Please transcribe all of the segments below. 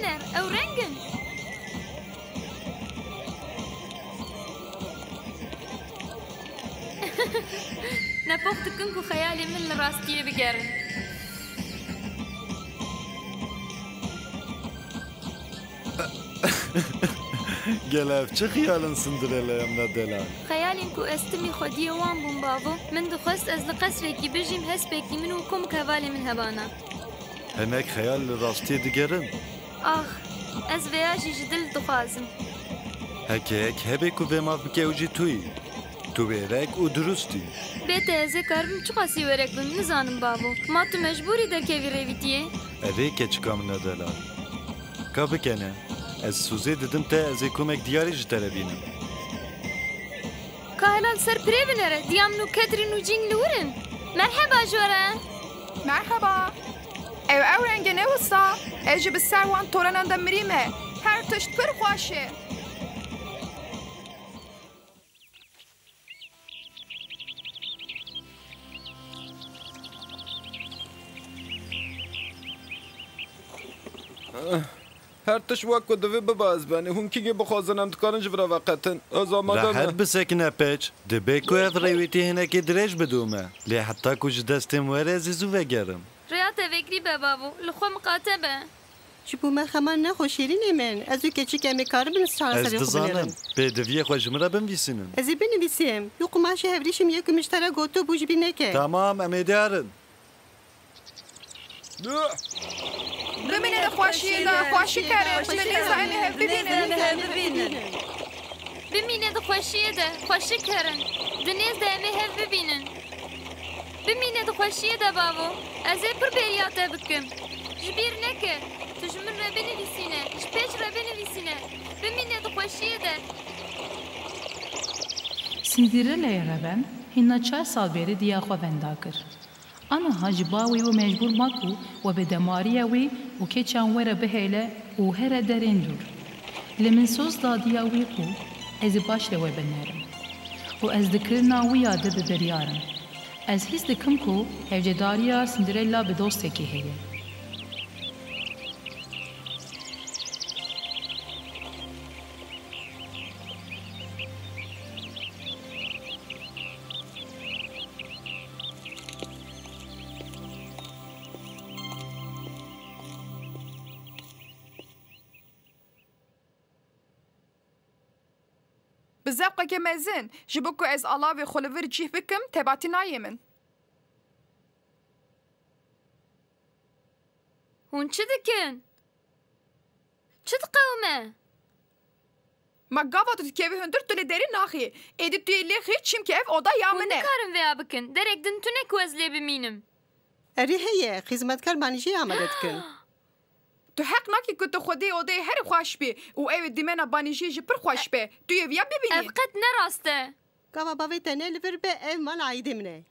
بنر او رنگن نپخت کنکو خیالی من لراستیه بگرن گلف چه خیالن سندرله ام ندلان خیالین کو استمی خودی وان بون بابو من دخست از لقصره کی بجیم هست بکی من و کم کوالی من هبانا هنک خیال راستی دیگرن آخ از ویاجی جدل دخوازم هک هبه کو به ما بکه اوجی توی تو بیرک او درستی بیت ازه کارم چو قاسی ورک بم نزانم بابو ما تو مجبوری درکوی رویتیه اوه که چکام ندلان که بکنه از سوزه دیدم تا از کمک دیاری جتره بینم که هلال سر پره بنره دیام نو کترین و جنگ لورن مرحبا جوره مرحبا او رنگه نوستا اجی به سر وان تورنان دا مریمه هر تشت پر خواشه هر تش وقت دوی بباز بانی هم کی بخوازنم دکانش برا وقتن از آماده راحت بسکنه پیچ دبی کو اف رویتی هنکی درش بدومه لی حتی کج دستم وره زیزو وگرم ریات وگری به بابو لخو مقاطبه چی بو من خمان نخو شیرین من از او کچی کمی کار بین سال سری خوب دزانم به دوی خوش مرا بنویسینم ازی بنویسیم یو قماش هفریشم یک مشترک گوتو بوج بینه که تمام امیدارن ببینید خوشی دا خوشی کرد دنیز همه هف ببینن ببینید خوشیه ده خوشی کرن دنیز ده همه هف ببینن ببینید خوشیه ده بابو از پر بیریاته بکم جبیر نکه تو جمن را بنویسینه جپیچ را بنویسینه ببینید خوشیه ده سندرله ربن هینا 4 سال بری دیا خو وندا کر آنها جباوی و مجبور ماکو و به دماریه وی و که چانوره بهیله و هر درین دور لمن سوز دادیا وی کو از باش لوی بنرم و از دکرنا وی یاده ببریارم از هیز دکم کو هفجداریا سندرلا به دوسته که هیه بزبقه که مزن جبکو از علاوه خلوور جیه بکم تباتی نایمن هون چه دکن؟ چه دقومه؟ ما گاوا تو که هندر توی دری ناخی ایدی توی لیخی چیم که اف oda هون yamene نکارم ویا بکن درک دن تو نکوزلی بمینم اری هیه خدمتکار منیجی آمده کن تو حق ناکی که تو خودی oda هر خوش بی و او دیمنا بانیجی جی پر خوش بی توی ویا ببینی افقد نراسته گاوا باوی تنه لور به ev mal عایده منه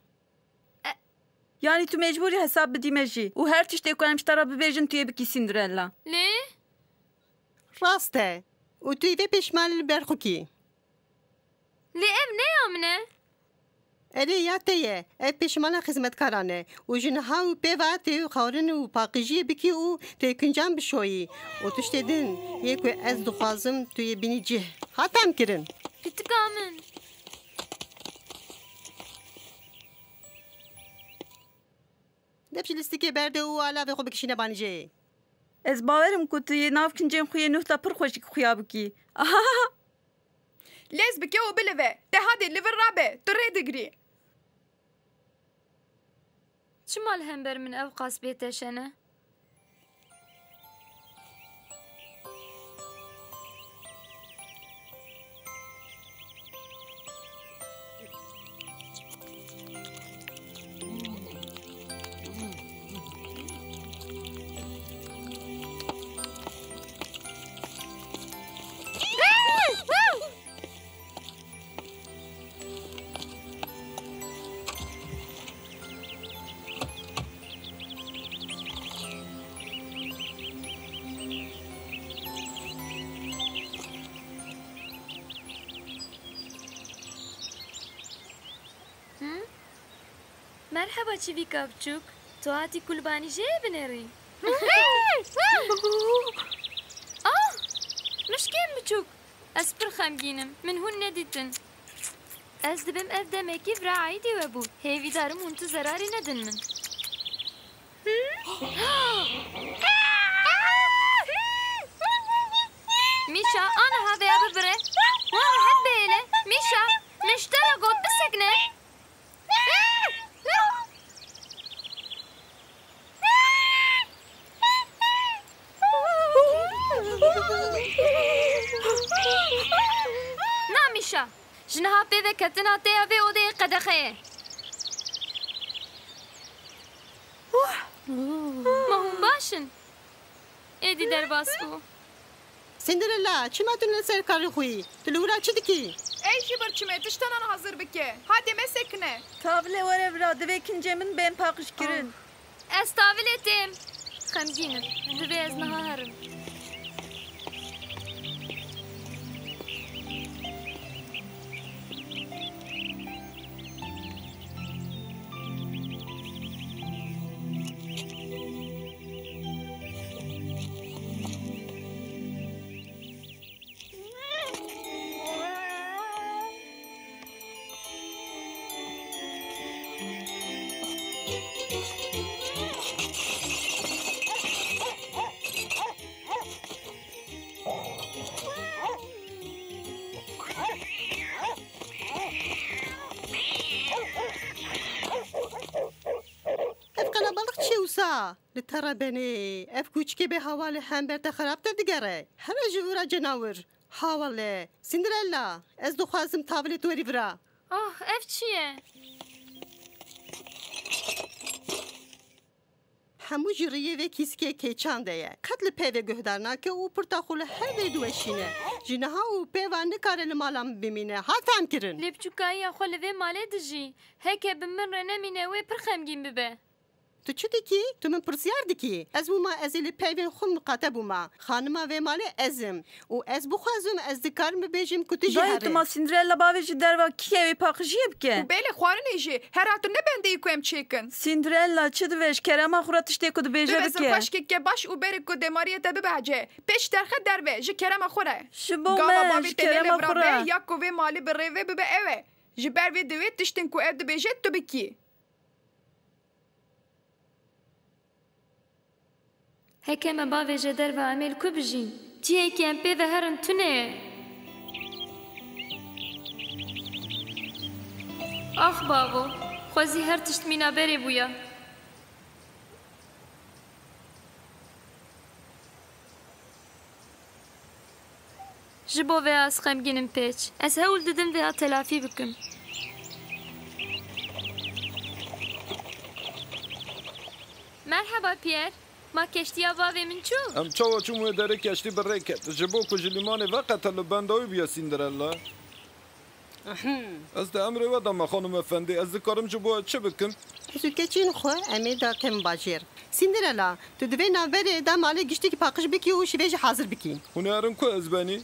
Yani tu mecburi hesap bedimeci. U her tişte koymuş tarafı verjin tüye bir Cinderella. لی؟ راسته و توی به پیشمال برخوکی لی ام نیامنه؟ اری یاتیه اف پیشمال خدمتکارانه و جنها و پیواتی و خورن و پاقیجی بکی و توی کنجان بشویی و تشت دن یک و از دخوازم توی بینی جه خاتم کرن پیتکامن دبش لیستی که برده و علاوه خوب بکشینه بانیجه Ez baverim ku tu nav kincen xuye nuhta pır xoşik xuya biki. لیز بکی و بلوه ده هادی لیور رابه تو ری دگری چه مال هم بر من او قاس بیتشنه؟ مرحبا چیویکا بچوک تو هاتی کلبانی جه بنری بچوک از پر خمگینم من هون ندیدن از دبم اف دمکی فرا عیدی و بود هیوی دارم هون تو زراری ندن من میشا آنها هاوی آب بره وان حد بیله میشا مشترا قد بسکنه نامیشا جنها پیوه کتنا تیاوی او دی قدخه ما هم باشن ایدی در باس بو سندرلا چی ما تون سر کاری خویی تلورا چی دکی ای جی برچمه تشتنان hazır bike. Hadi mesekne. Tavle var evra devekincemin ben pakış kirin. از تاویل تیم خمگینم دوی از نها هرم لترى بني اف كوچكي به حواله هم برده خراب دگره هر جورا جناور حواله سندرلا از دو خوازم تابلت وری برا آه اف چیه؟ همو جریه و کیسکه که چانده قتل پیوه گهدارنا که او پرتاخول هر دوشینه جنها او پیوه نکاره مالام بمینه هات هم کرن لیبچوکایی خو لوی ماله دجی هکه بمن رنمینه و پرخمگین ببه تو چی دکی؟ تو من پرسیار دکی از بوما از ایل پیوین خون مقاطب بوما خانما و مال ازم و از بخوازم از دکارم ببیجیم کتی جهره دایت ما سندرلا باویجی دروا کیوی پاقشیه بکه بله خوارن ایجی هر هاتو نه بنده ایکو ام چیکن سندرلا چه دوش کرم آخوراتش دیکو دو بیجه ببزم بکه خوش که باش او بره که دماریه ده ببعجه پیش درخه دربه جه کرم آخوره شبو گاوا مش کرم آخوره یا کوی مالی بریوه ببه اوه جه بروی دوید تشتن کو اف دبیجه تو بکی هکه ما باوی جدر و عمیل کو بجین تیه که ام پیوه هرن تونه آخ بابو خوزی هر تشت مینا بری بویا جبو و از خمگینم پیچ از هول ددم و تلافی بکم مرحبا پیر ما کشتیا باوی من چو ام چاوا چومو داره کشتی بره کت جبو کجلیمان وقت هلو بنداوی بیا سندرلا از ده امر و دام خانم افندی از کارم جبو چه بکن تو کچین خو امی دا کم باجر سندرلا تو دوی نابره دا مالی گشتی که پاقش بکی و شویج حاضر بکی هنرم کو ازبانی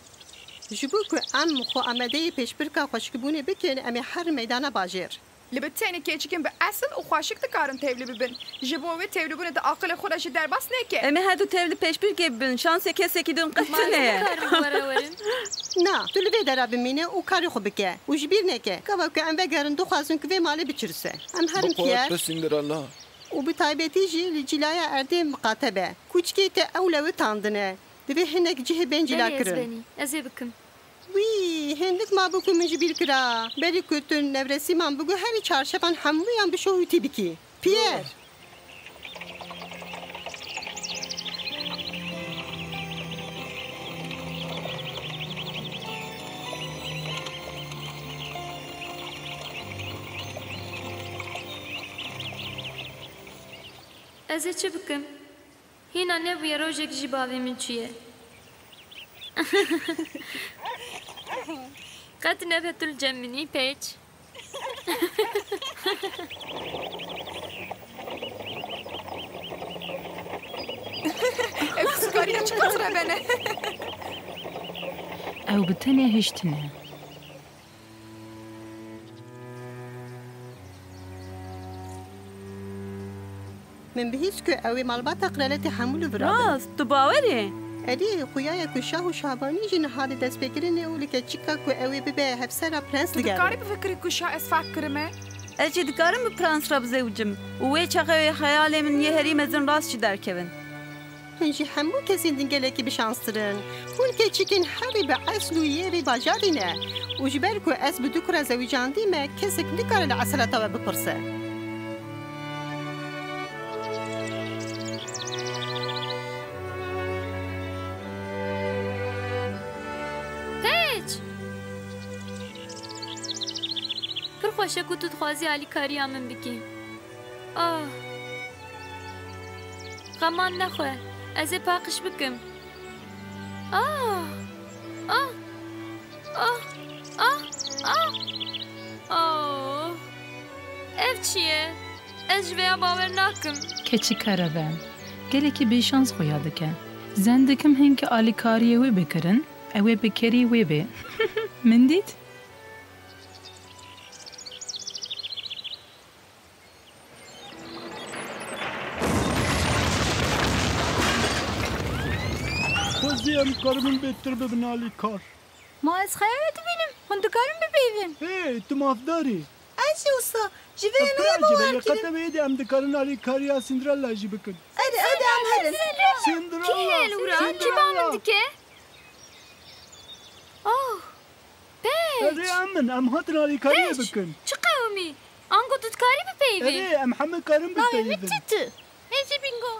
جبو که ام خو آمده پیش برکا خوشکبونه بکن امی هر میدان باجر لبتینی که چیکن به اصل او خواشک دکارن تبلی ببین جبوه تبلی بونه ده عقل خودش در باس نکه امی هر دو تبلی پیش bir gebin şansı keseki dün qıttine نه تو لوی در بمینه او کاری خو بکه و جبیر نکه که که ام بگرن دو خوازن که مالی بچرسه ام هرم بقوات پیار سندرلا و به تایبتی جی جلای ارده مقاطبه کوچکی ته اولو تاندنه دوی هنک جه بنجلا کرن از بکم وی هندک ما بکو من جبیر کرا بری کتون نورسی من بگو هری چارشفان همویان بشویتی بکی پیر از چه بکم هینا نبوی روزک جی باوی من چیه قد نبهت الجمني بيج افسکاری چقدر بنه او بتنه هشتنه من بهیس که اوی مالبات اقرالت حمول برا راست تو باوری ادی خویای کو شاه و شابانی جن هاد دست بگیرنه و لکه چیکا کو اوی به هفسر پرنس دکاری لگاره بفکری کشا از فکرمه Ez jî dikarim bi prens re bizewcim û wê çaxevê xeyalê min yê herî mezin rast jî derkevin. هنجی همو کسی دنگله که بشانسترن اون که چیکن هری به اصل و یری باجارینه و جبر کو اس بدو کرا زویجان دیمه کسی که نکاره لعسلتا و بپرسه پیچ پر خوشه که تو دخوازی علی کاری من بکی غمان نخواه از پاقش بکم ev çiye ez veya baver nakim keçi karavan gelekî bêşans xuya dike zen dikim hinki alîkariyê wê bikirin ew ê bi kerî wê bê min dît Xweziyem karimin bêtir bibin alîkar. Ma ez xeyalê dibînim hûn dikarin bipeyvin. Hey, tu mafdarî. از اوسا جوه Qete wê de em dikarin alîkariya Cinderella jî bikin. Cinderella. Lura kiba min dike Erê em min em hatin alîkariye bikin. çi qewmî ango tu dikarî bipeyvî Erê em hemû karin bipeyivin. êjî bingo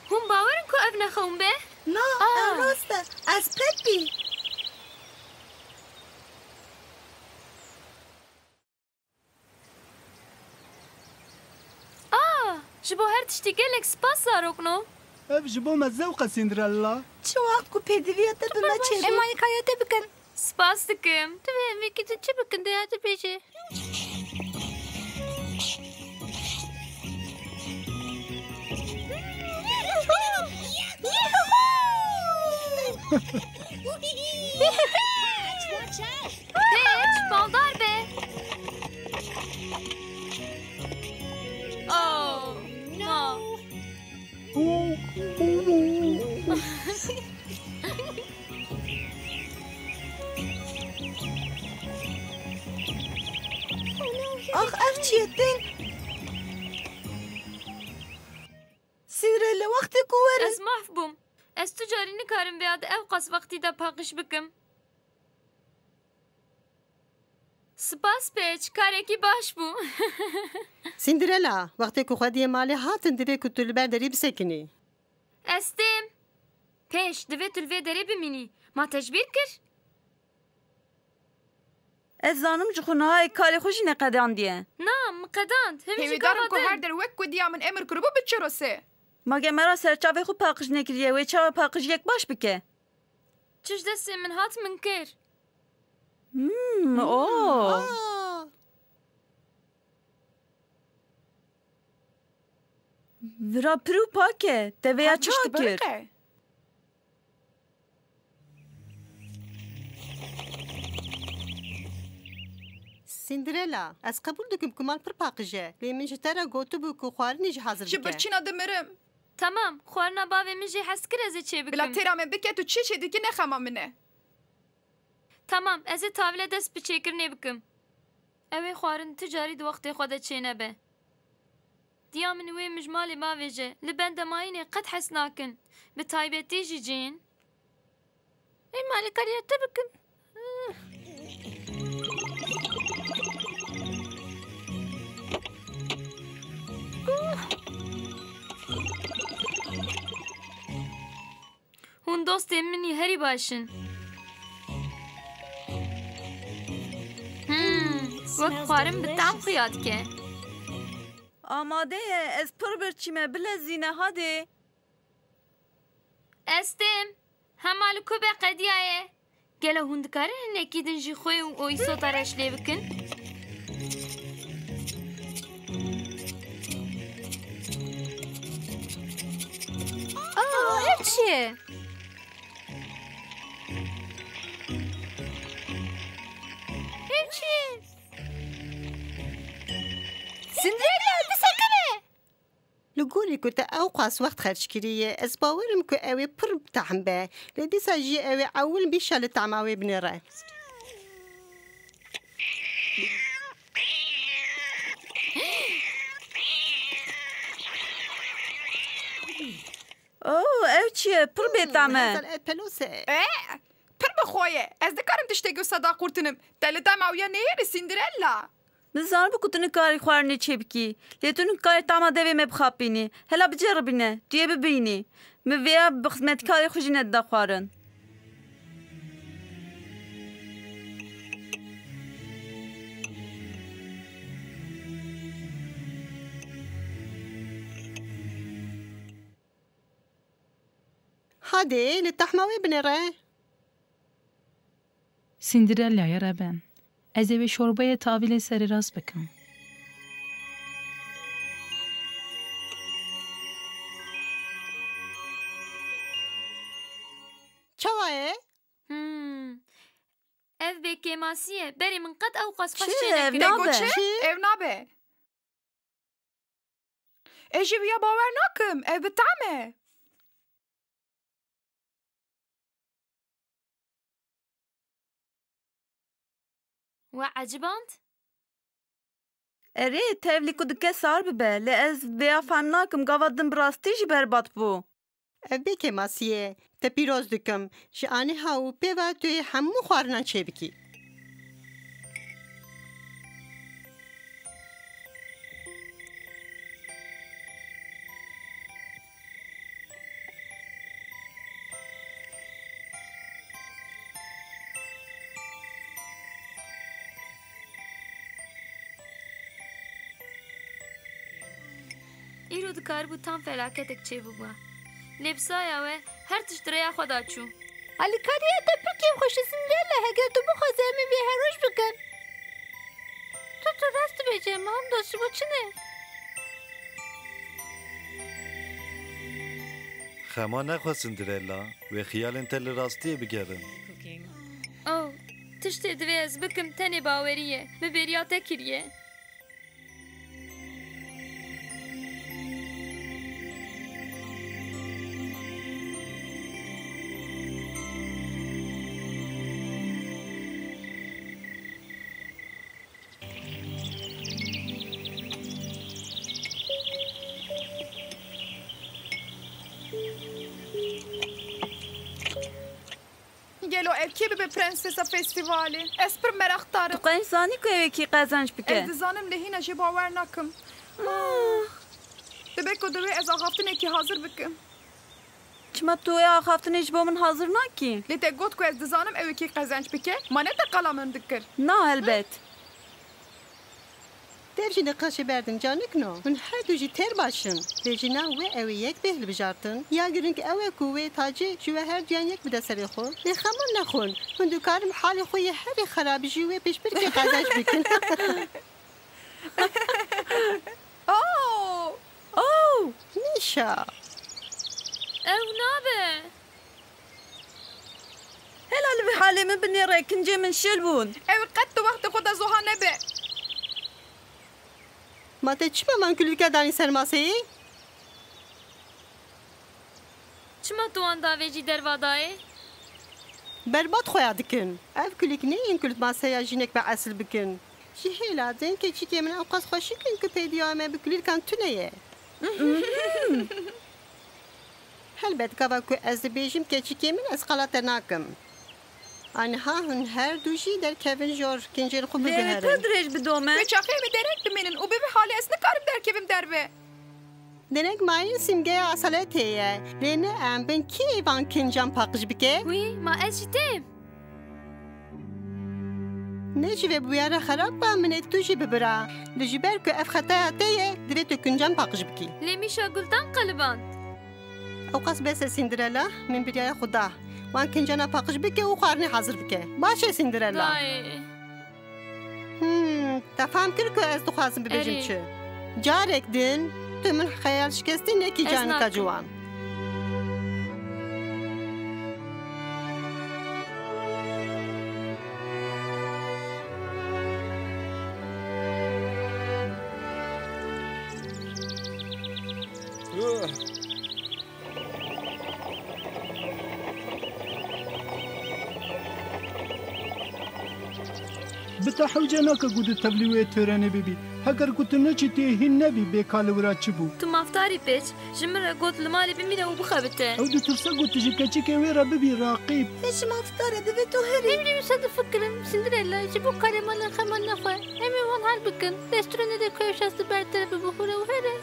hûn bawerin ku ev nexewin be نه راسته از پپی ji bo her tiştî gelek spas zarokno Ev ji bo me zewqa Cinderella. چه وقت کو پدویه در به ما چه Em alîkariya te bikin. spas dikim tu vê emekî tu çi bikin de ya tu pêşê Pêç baldar be no آخ اف چیه دن سیرله وقتی کو ورن ez mahv bûm ez tu carî nikarim vêya di ev qas wextî de paqij bikim spas pêç karekî baş bû سیندرلا وقتی کو خودی مالی هاتن دوی کو تو لبر دری بسکنی ez têm pêş divê tu li vê derê bimînî ma tecbîr kir Ez zanim ji xunahayê karê xwe jî neqedandiye. na miqedand hemî jî هیویدارم که هر kavadin در وک و دیا من امر کربو بچروسه Ma gemera serçavê xwe paqij nekiriye wê çawa paqijiyek baş bike. çi ji destê min hat min kir Vira pirû pak e te vêya çi هشت kir. برقه سیندرلا از قبول دکم کمال پر پاقجه به من جتره گوتو بو کو خوارنی جه حاضر جبر بکه چینا دمرم tamam xwarina bavê min jî hez kir ez ê çê بلا bikim تیرا من بکه تو چی شدی که نخما منه tamam ez ê tavîle dest bi çêkirinê bikim ew ê xwarin ti carî di wextê xwe de çê nebe diya min wê mijmalê bavê je li ben demayînê qet hes nakin bi taybetî jî cîn em alîkariya te bikin hûn dostên min herî baş in wek xwarin bi tam xuya dike Amade ye ez pir birçîme bilezîne hadê. ez têm hema li ku be qediya ye gelo hûn dikarin hinekî din jî xwe û îsota reş lê bikin ev çi ye ev çi ye Cinderella bisakine لو تقولي كنت أوقاس وقت خرج كريه أسباورم كو أوي برب تعمبه لدي ساجي أوي أول بيشال تعماوي بنرى ev çiye pır betame. Pelose پر بخوایه از دکارم تشتگو صدا قورتنم دلدم او یا نیری سیندرلا Nizar bu kutunu kari xwarne çebki. Letun kari tama deve me bxapini. Hela biceribine. Diye bibini. Me veya bixmetkarı xujine da xwarin. هادي للتحماوي بنرى سیندرلیا ربن. از او شوربه تاویل سر راست بکن. چوایه؟ ev bekemasiye beri min qed ew qas xweş ev çênekin. nabe? ev nabe اجي ويا باور ناكم ايه بتعمى وعجباند؟ Eri tevli kudike sar bibe. Le ez veya femnakim gavadım brasti ji berbat bu. بکه ماسیه تا پیروز دکم شانی هاو پیوا توی همو خوارنان چه بکی ایرو دکار بو tam felaketek çê bûba. Lêbisaya we her tiştreya xwe da çû. Alikariye te pirkê xweşisindirele hege tu bixwaze em vê heroj bikin Tu rast dibêje me hem da ji bo çi ne? خما نخوا سندرلا و خیالن تل راستی بگرن Oh, tiştê divê ez bikim tenê baweriye. Me bêriya te kiriye. گلو ev کی به پرنسسا فستیوالی اس پر merak Tu tarım qeyn zanî ku ev ekî qezanc bike. ez dizanım lehine ji bawer nakim dibek ku divê ez axaftinekî hazır bikim Çima tu ya xaftinê ji bo min hazır nakî? lê te got ku ez dizanım ew ekî qezenç bike ma ne te qala min dikir Na helbet. درجی نقاش بردن جانک نو من هر دو جی تر باشن لجنا و اوی یک بهل بجارتن یا گرن که اوی کوه تاجی جوه هر جان یک بده سری خو لخمون نخون من دو کارم حال خوی هر خراب جوه پیش بر که قزاش بکن Oh نیشا Ew nabe. Helal ve halimi binêre kincê min şil bûn. ew qet tu wextê xwe de zoha nebe ما ته چی من کلوکه دانی سرماسه Çima tu an davê jî dervadayê? برباد خویا دکن اف کلیک نه این کلت ماسه یا جینک به اصل بکن جی هیلا دین که چی که من اوقات خوشی کن که پیدیامه بکلیل کن تو نیه هلبت که از بیجیم که چی که من از قلات ناکم آنها هن هر دوشی در کفن جور کنجر خوب Lê pir بهرن dirêj bidome. ve çaxê mi derek dimênin û bê vê halê ez nikarim derkevim derve دنک ماین سیمگه اصالت هیه لینه ام بین کی ایوان کنجان پاقش بکه Wî ma ez jî têm. نجی و بیاره خراب با من تو جی ببرا لجبر که اف خطا تیه دوی تو کنجان پاقش بکی Lê mişa guldan qeliband. او قص بس سندرلا من بیای خدا وان کنجانا پاقش بکه و خارنی حاضر بکه باشه سندرلا Dayê. تفهم کرد که از تو خواستم ببیجم اری. چه جارک دین تو من خیال شکستی نکی از جان نکن. کا جوان بتحوجه ناکه گود تبلیوی تورنه ببی هگر گوت نچی تیهین نبی بیکال ورا چی بو تو مافتاری پیچ جمره گوت لمالی بمینه و بخبته او دو ترسا گوت جکچی که ویرا ببی راقیب هیچ مفتاره دوی تو هری نمیدونم صد فکرم سندرلا جبو کارمان خمان نخواه امی وان هر بکن رستوران ده کویش است برتر ببخوره و هره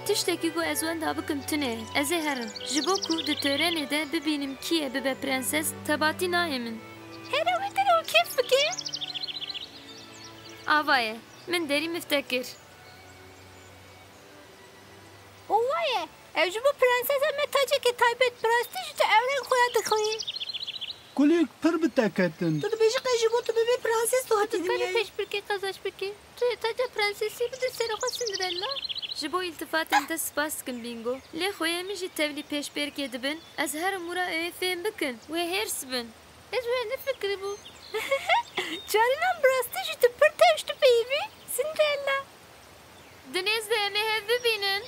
تشتکی گو از وان دا بکم تنه از هرم جبو کو ده تورنه ده ببینم کیه ببه پرنسس تباتی نایمن هره و تنه و کیف بکن آوایه من داری مفتکر اوه اوجو بو پرنسس متاجه که تایبت براستی جو تو اولین خویا دخوی کلیک پر بتاکتن تو بیشی قیجی بو تو ببی پرنسس تو هاتی کاری دنیای پیش برکی قزاش بکی تو تاجه پرنسسی بده سرخوا سندرلا جبو التفات انت سپاس کن بینگو لی خویا میجی تبلی پیش برکی دبن از هر مورا اوی فهم بکن و هرس بن از وی نفکر بو جانم براستی جو تو پر تشتو بیبی سندرلا دنیز ده امی هف ببینن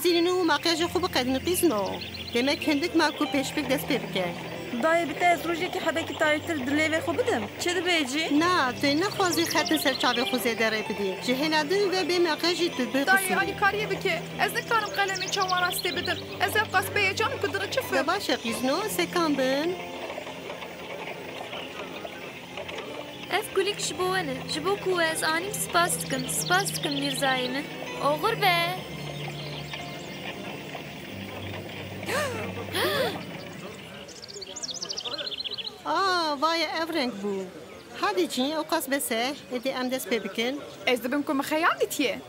زینو ماقیاج خوب قدیم قیزنو demek hendik makul peşbek dest pebike. دای بیت از روزی که حدا کی تایتر دلیو خو بدم چه بیجی نه تو نخوازی خط سر چاوی خوزه داره بدی جهنادن و به ماقیاجی تو دایی بقصی آنی کاریه بکه از نکارم قلمی چوان راسته بدم از اف قصبه جان بدره چفه باشه قیزنو سکان بن اف kulik jibovene jibo ku ez anim spas dikim mirzayê min oxur be vay evrenk bu hadi cin o kas bese edi em dest pê bikin ez dibim ku mixeyal dîtiye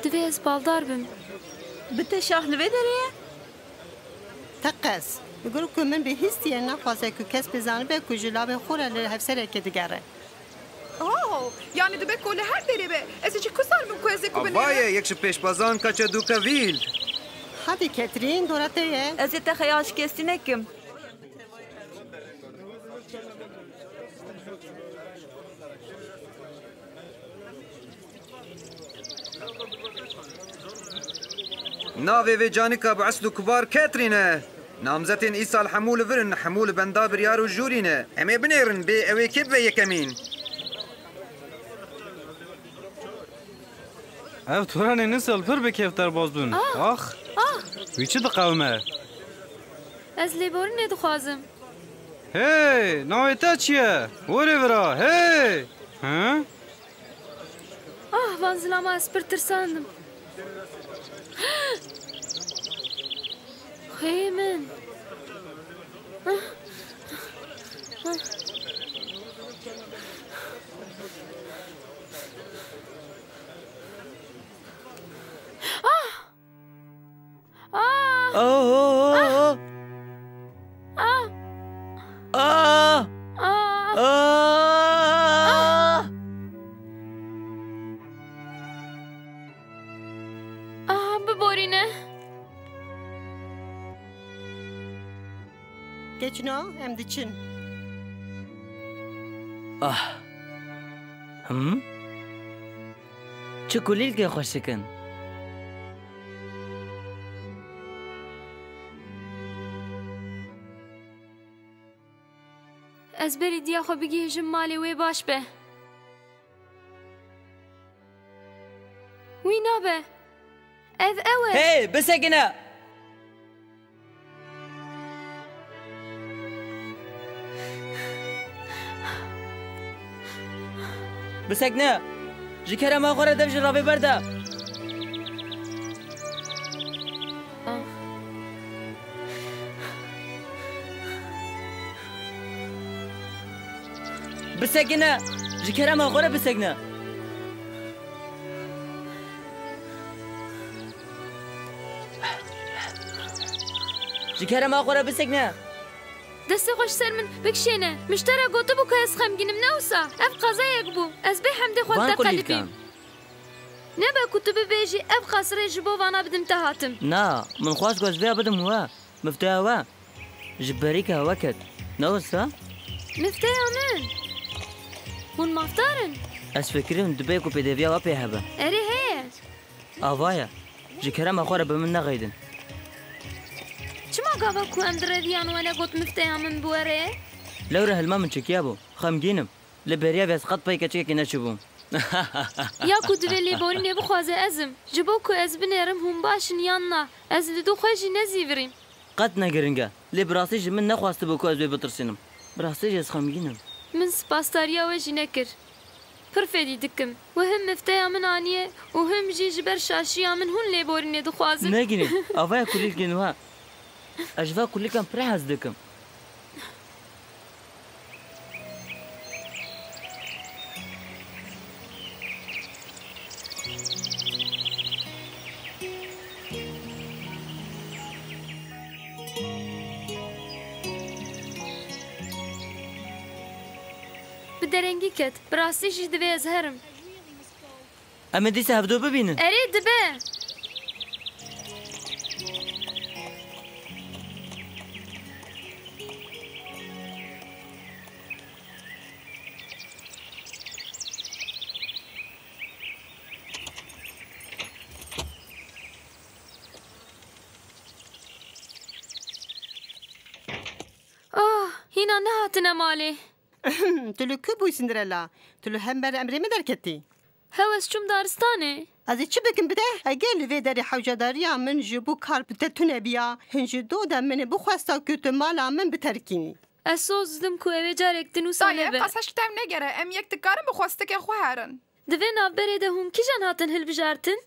divê ez baldar bim bite şahlivê derê teqes Guru ku min bi histiye naxwaze ku kes bizanibe ku ji lavê xwe re li hevsereke digere. Yani dibe ku li her derê be ez ê jî ku sar bim ku ez ê ku binêre Avayê yek ji pêşbazan kaçe du kevîl. Hadi Ketrin dorate ye. ez ê te xeyal şikestî nekim Navê vê canika bi esl û kibar Ketrin e. Namzetên îsal hemûl virin, hemûl benda biryar û jûrî ne. Em ê binêrin bê ew ê kê bibe yekemîn. Ev turanê nisal pir bi kevter baz bûn. Ax. Wî çi diqewme? ez lêborînê dixwazim Hey, navê te çi ye? Werê vira, hey! Hı? van zilama ez pir tirsandim xeyê min biborîne Geçno em diçin. Çi kulîlkê xweş dikin? ez berî diya xwe bigihîjim malê wê baş be wî nabe ev ew e Hey, bisekine! بسکنه جکره ما خوره دف جرابه برده بسکنه جکره ما خوره بسکنه جکره ما خوره بسکنه دستی خوش سر من بکشینه مشتره گوته بو که از خمگینم نوسا اف قضایک بو از به حمد خود تقلبیم نبا کتو ببیجی اف خسره جبو وانا بدم تهاتم نا من خواست گوز بیا بدم هوا مفتاح هوا جبریک هوا کد نوسا مفتاح من هون مفتارن از فکریم دبی کو پیدویا و پیهبه اری هی آوایا جکره ما خوره به من نغیدن چما قابا کو ام دردیان وانا قوت مفتاح من بواره لورا هلما من چکیا بو خمگینم لبریا بیس قط پای کچکه که نچبوم یا کو دوی لیبوری نبخوازه ازم جبو کو از بنرم هم باشن یاننا از لدو خوشی نزیوریم قد نگرنگه لی براستی من نخواسته بو کو از بی بترسینم براستی از خمگینم من سپاسداریا وجی نکر پرفیدی دکم و هم مفتاح من آنیه و هم جی جبر شاشیا من هون لیبوری ندخوازم نگیریم آوای کلیل گنوها اجوا کلی کم پر حز دکم بدرنگی کت براستی جی دوی از هرم اما دیسه هفدو ببینن اری دبه هینا نهاتنا مالی تلو که بوی سندرلا تلو هم بر امری می درکتی هوس چوم دارستانه از چی بکن بده اگه لوی داری حوجداری من جبو کار بتتونه بیا هنج دو دم من بخواستا که تو مالا من بترکینی اسوزدم کو اوی جارک دنوسانه به قصش تم نگره ام یک تکارم بخواسته که خوهرن دوی ناف برده هم کی جان هاتن هل بجارتن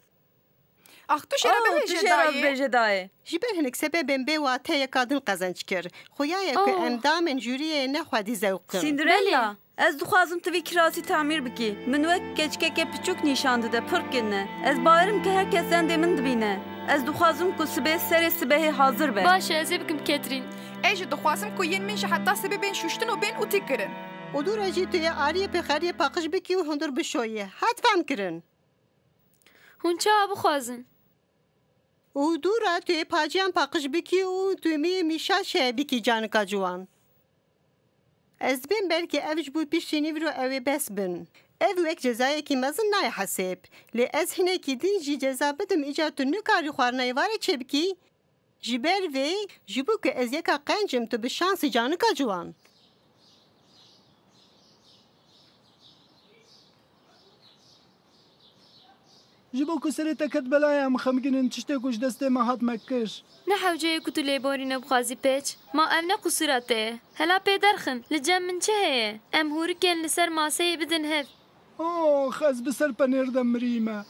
اخ تو شرا بهجه دایه جبر هنک سبب به واته یکادن قزنج کر خویای که امدام انجوری نخوادی زوقم سیندرلا از دخوازم توی کراسی تعمیر بکی من وک کچکه پچوک نشانده ده پرکنه از باورم که هر کس زنده من دبینه از دخوازم که سبه سر سبه حاضر به باشه از بکم کاترین ایج دخوازم که ین منش حتی سببین شوشتن و بین اوتی کرن و دور اجی توی آریه پخریه پاقش بکی و هندر بشویه حد فهم کرن هون چه بخوازن و دورا توی پاجیان پاقش بکی و توی میشا شه بکی جانکا جوان از بین بلکه اوش بود پیشینی رو اوی بس بن او یک جزایی که مزن نای حساب لی از هنه که دین جی جزا بدم ایجاد نکاری خوارنای واره چه بکی جبر وی جبو که از یکا قنجم تو به شانس جانکا جوان جبو كسرت تكت بلايا مخمجن تشتكوش دستي ما هات مكش نحوجه كتو ليبوري نبخازي بيتش ما امنا قصراته هلا بيدرخن لجم من چه ام هوركن لسر ماسي بدن هف خز بسر پنیر دمريمه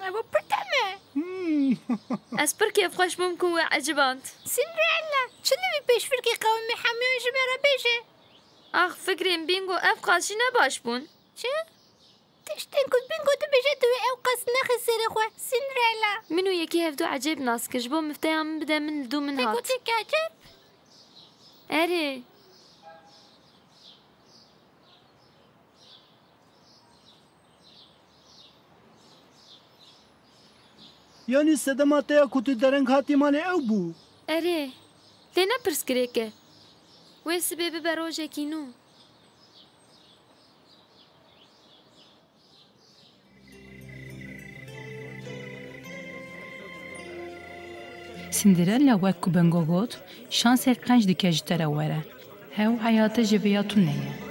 او پرتمه از پر كيف خوش ممكن وعجبانت سندريلا چلی بی پیش فرقی قومی حمیون جمعه بیشه اخ فكرين بينغو اف قاشي نباش بون چه؟ تشتين كنت بينغو تبيجي توي او قاس نخي سيري خواه سندريلا منو يكي هفدو عجب ناس كجبو مفتاح من بدا من لدو من هات تقولي كعجب؟ اري يعني الصدمات يا كنت درنگ هاتي مالي او بو اري لينا برسكريكه وين سبب بروجه كينو سندرلا وک بنگو گوت شانس قنج دکج تر وره هاو حیات جویاتون نیه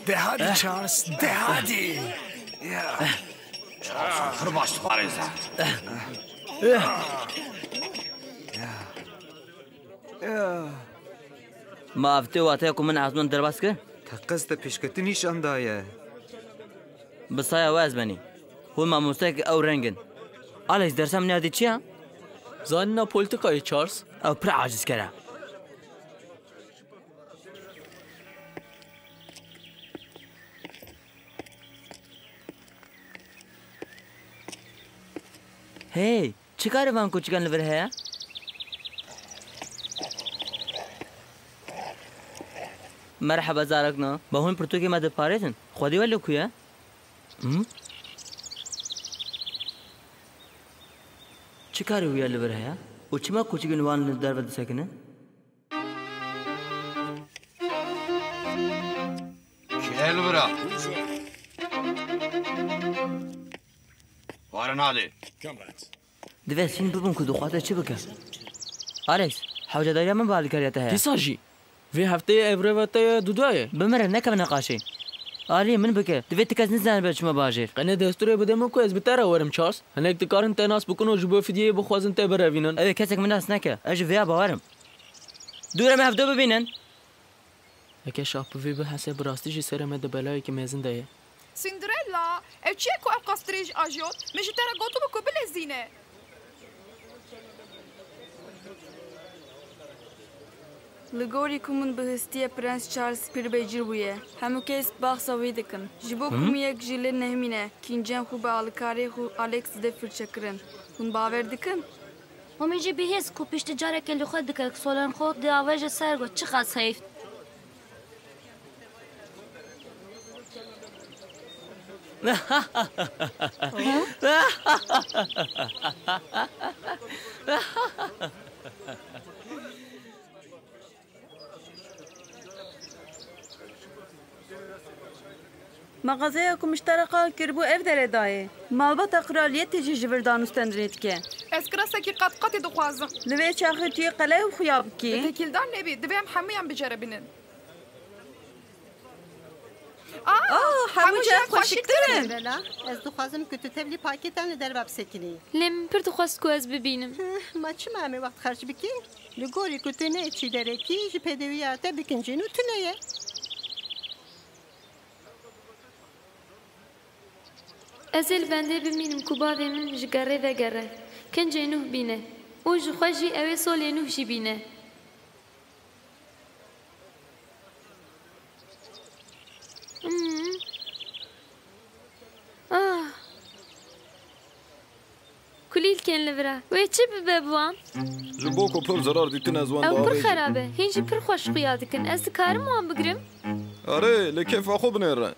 ده هادي تشارلز ده هادي تشارلز خرباش باريزا ما افتي واتيكم من عزمان درباس كر قصد پیشکتنیش اندایه بصايا وازبني هو ما مستيق او رنجن أليس درسم نادي چيا؟ زاننا بوليتيكاي تشارلز او پر عاجز كرا هي چیکار وان کوچکان لور هيا مرحبا زاركنا بهون پرتوكي ما دپارتن خودي ولو كويا چیکار ويا لور هيا و چما کوچکان وان در ود سکنه كيل برا وارنادي دوست سين ببون كدو خاطر چی بکه أليس حوجة داريا من بالكاريته هيا تساجي في هفته ابروته دودايه بمره نكم نقاشي آلی من بکه دویت کس نزن به چما باجر قنه دستوری بده من کو از بتره ورم چارلز هناك تکارن تناس بکنو جبو فدیه بخوازن ته بروینن اوه کسک من ناس نکه اج ویا باورم دورم هفدو ببینن اگه شاپ وی به حساب راستی جی سر مد بلایی که مزن ده سندريلا او چیه کو اب قاستريج اجوت مش ترى قوتو بكو بلزينه لگوری کمون به هستی پرنس چارلز پیر بیجر بویه همو کس باخصا وی دکن جبو کمی یک جیل نهمینه کینجم خو به آلکاری خو آلکس ده فرچه کرن هون باور دکن همی جی بیهیز کو پیشت جاره که لخواه دکه سولن خود دیاویج سرگو چی خواست حیف مغازه کو مشترکه کربو اف دره دایه مالبات اقرالیت تجی جوردان استندرید که اسکراسه کی قط دخوازم لوی چاخه توی قلعه و خیاب کی تکیلدار نبی دویم حمیان بجربینن همو جا خوشکترن لا از دخوازم که تو تبلی پاکتان در باب سکنی لم پر دخواست کو از ببینم ما چی همه وقت خرج بکی لگوری که تو نه چی داره کی جی پدویاته بکنجینو تو نه ازل بنده ببینم کو باوی من جگره و گره کنجه نوح بینه او جخواجی اوه سول نوح جی بینه کلیل کن لورا و چی ببوان؟ جبو کو پر zarar دیتن از وان او پر خرابه هینجی پر خوش قیاده کن از کارم وان بگرم آره لکیف آخو بنیره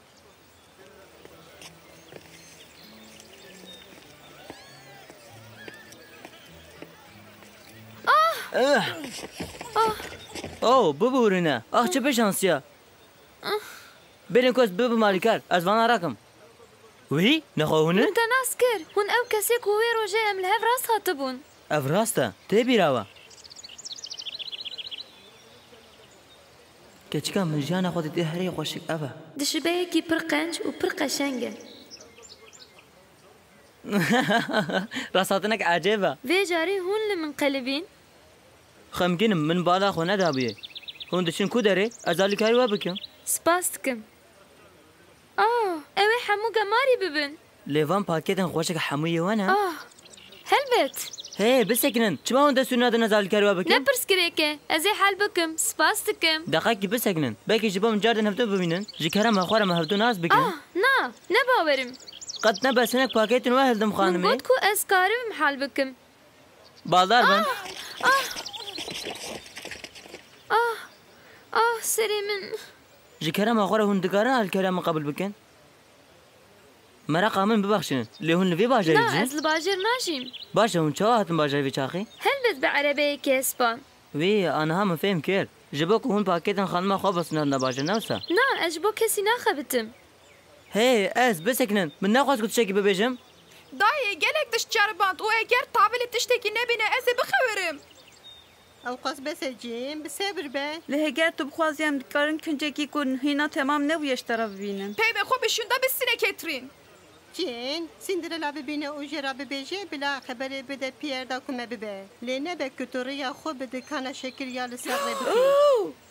اوه ببورینه آخ چه بشانسیا برین کس ببو مالیکار از وان راکم وی نخواهونه؟ من تناس کر هون او کسی کوی روژه امل هف راست خاطبون اف راسته تی بیراوه کچکا من جانا خودی تی هری خوشک اوه دشبه کی پر قنج و پر قشنگه راساتنک عجیبه وی جاری هون لمن قلبین خمگینم من بالا خو ندابیه هون دشن کو داره ازالی کاری وا بکم سپاس دکم اوه حمو گماری ببین لیوان پاکتن خوشک حمویه وانه هلبت هی بسکنن چما هون دستون نادن ازالی کاری وا بکم نپرس کرێکێ ez ê hel bikim spas dikim دقیقی بسکنن بلکه جبا من جاردن هفته ببینن جکرم اخوارم هفته ناز بکن نا nebawerim قد نبسنك باكيتن واهلدم خانمي من ku ez karim hel bikim بازار بن serê min جكرم اخوره هندقارن الكلام قبل بكن مرا من ببخشن اللي هون في باجر لا ez li bajêr najîm باشا هون شو هاتم باجر في شاخي helbet bi erebeyekê espan وي انا هم فهم كير جبوك هون باكيتن خانما خو بس نرنا باجر نوسا na ez ji bo kesî naxebitim هي از بسكنن من ناخذ كنت شكي ببيجم دایه گلک دش چرباند و اگر تابلی تشتكي نبينا أزي بخبرم او قص بس جيم بسبر به لهگر تو بخوازیم دکارن کنجکی کن هینا تمام نویش طرف بینن پیمه خوب بشونده بسینه کترین جین سندرلا ببینه او جرا ببیجه بلا خبری بده پیر دا کمه ببه لینه به کتوریا خوب بده کانا شکر یا لسر بکی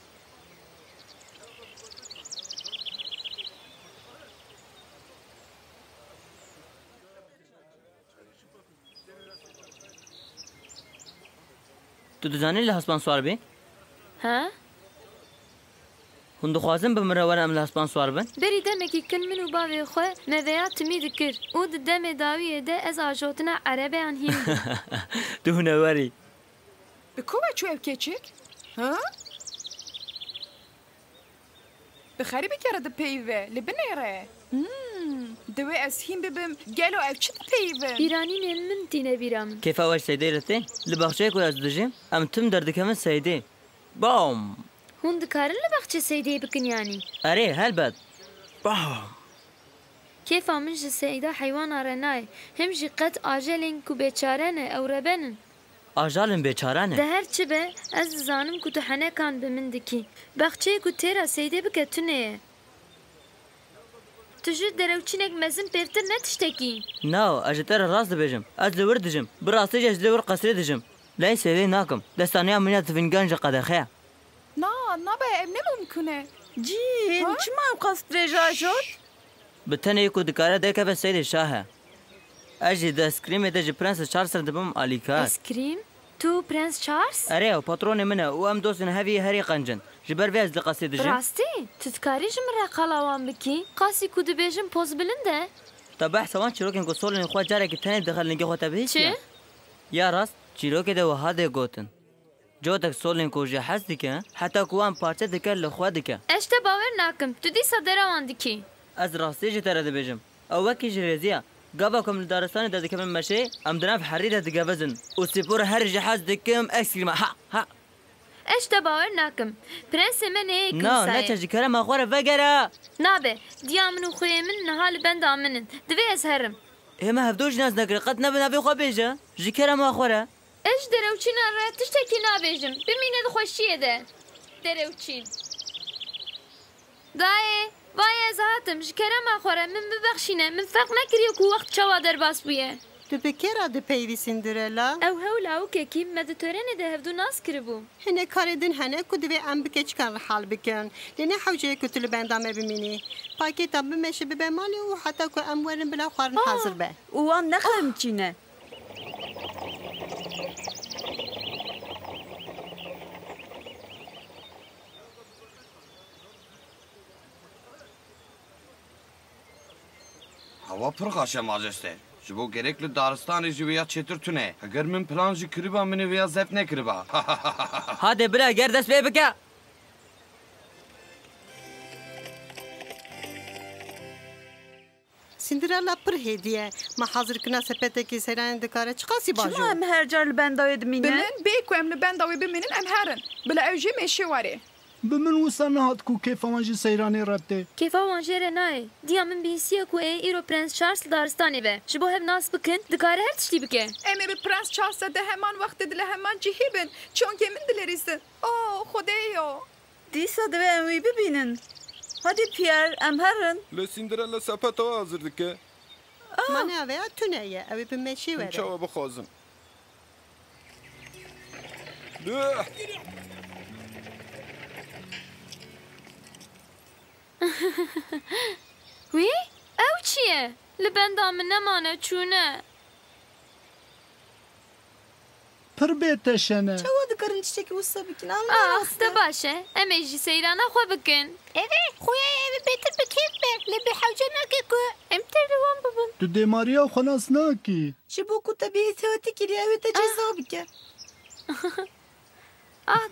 تو دزانی لحسبان سوار بی؟ ها؟ هندو خوازم بمره ورم لحسبان سوار بن؟ بری دمکی کل منو باوی خواه مذیات می دکر او دم داویه ده از آجوتنا عربی هیم تو هنواری بكوة شو أبكيتشك؟ ها؟ بخاري بكرة دبيفة لبنيرة دوي أسهين ببم قالوا أبشت بيفة إيراني من تينا بيرام كيف أول سيدي رتين؟ لبخشي كوي أزدجيم؟ أم تم دردك من سيدي بوم هون دكارن لبخشي سيدي بكن يعني أري هالبد بوم كيف منج سيدا حيوان رناي همجي قد آجلين كو بيچارنه أو ربنن آجالن بیچارانه ده هر چه به از زانم کو تو حنه کان به من دکی بخچه کو تیرا سیده بکه تو نه تو جو دروچینک مزن پرتر نتشتکی ناو اجتر راست بجم از لور دجم براستی جز لور قصری دجم لا سيدي ناكم دستانيا منيات فنجان قدخيا نا به ابن ممکنه جين چما قصد رجا شد بتنه يكو دكاره ديكا بس سيدي شاهه اجي دسكريم دجي برنس تشارلز دبم اليكار اسكريم تو برنس تشارلز اريو باتروني منه وام دوسن هافي هري قنجن جبر فيز لقصي دجي راستي تتكاري جمرا قلاوان بكي قاسي كو دبيجم بوز بلنده طب سوان چروكن كو سولن خو جارك تاني دخل نگي خو تبي چه يا راست چروك ده وهاده گوتن جودك سولن كو جهاز ديك حتى كوان بارچه ديك لخوا ديك اشته باور ناكم تو دي صدروان ديكي از راستی جتره دبيجم او وكي جريزيا قابكم لدارستان دا دكم ماشي ام دناف حريده دقابزن وسيبور هر جهاز دكم اكسكريم ها ايش تباور ناكم برنس من هيك نا نتجي كلام اخوره فقره نابه ديامن وخري من نهال بند امنن دبي ازهرم هما هفدوش ناس نقر قد نبي خو بيجا جي كلام اخوره ايش دروچينا را تشتكي نابيجم بمينه خوشيه ده دروچين داي وای زاتم جکرم آخره من ببخشینه من فرق نکریو که وقت چوا در باس بویه تو بکره ده پیوی سندرلا او هولا او که کیم مدتورن ده هفدو ناس کربو هنه کاردن هنه که دوی ام بکه چکن رحال بکن لینه حوجه که تلو بندامه بمینی پاکی تا بمشه ببه مالی و حتی که ام ورن بلا خوارن حاضر به وان نخم چینه هوا پر خاشه ماجسته جبو گرک لدارستان جویا چطور تونه اگر من پلان جی کریبا من ویا زفت نکریبا هاده بلا گردس بی بکا سندرلا پر هدیه ما حاضر کنا سپته کی سران دکاره چقاسی باجو شما هم هر جار لبنداوی دمینه بمن بيكو ام لبنداوي بمنن ام هرن بلا اوجي مشي واري بمن وصلنا هاتكو كيف وانجي سيراني ربته كيف وانجيره ناي ديا من بيسيه كو ايرو برنس تشارلز دارستاني به شبو هب ناس بكن دكاره هر تشتي بكه امي بالبرنس تشارلز ده همان وقت دل همان جهيبن چون که من دلریسن خدایا دیسا دوی امی ببینن هادی پیر ام هرن لسندرلا سپتا hazır dike من اوه تونه اوه بمشي وره چاوا بخوازم وی او چیه لبندام نمانه چونه پر بيتشنه چوا دکارن چتکی وسا بکن ده باشه امیجی سیرانا خو بکن اوه خویا اوه بيتر بكيف به لبي حوجه ناكيكو امتر روان ببن تو دماريا خلاص ناكي شبو كنت بيه ثواتي كري اوه تجزا بكن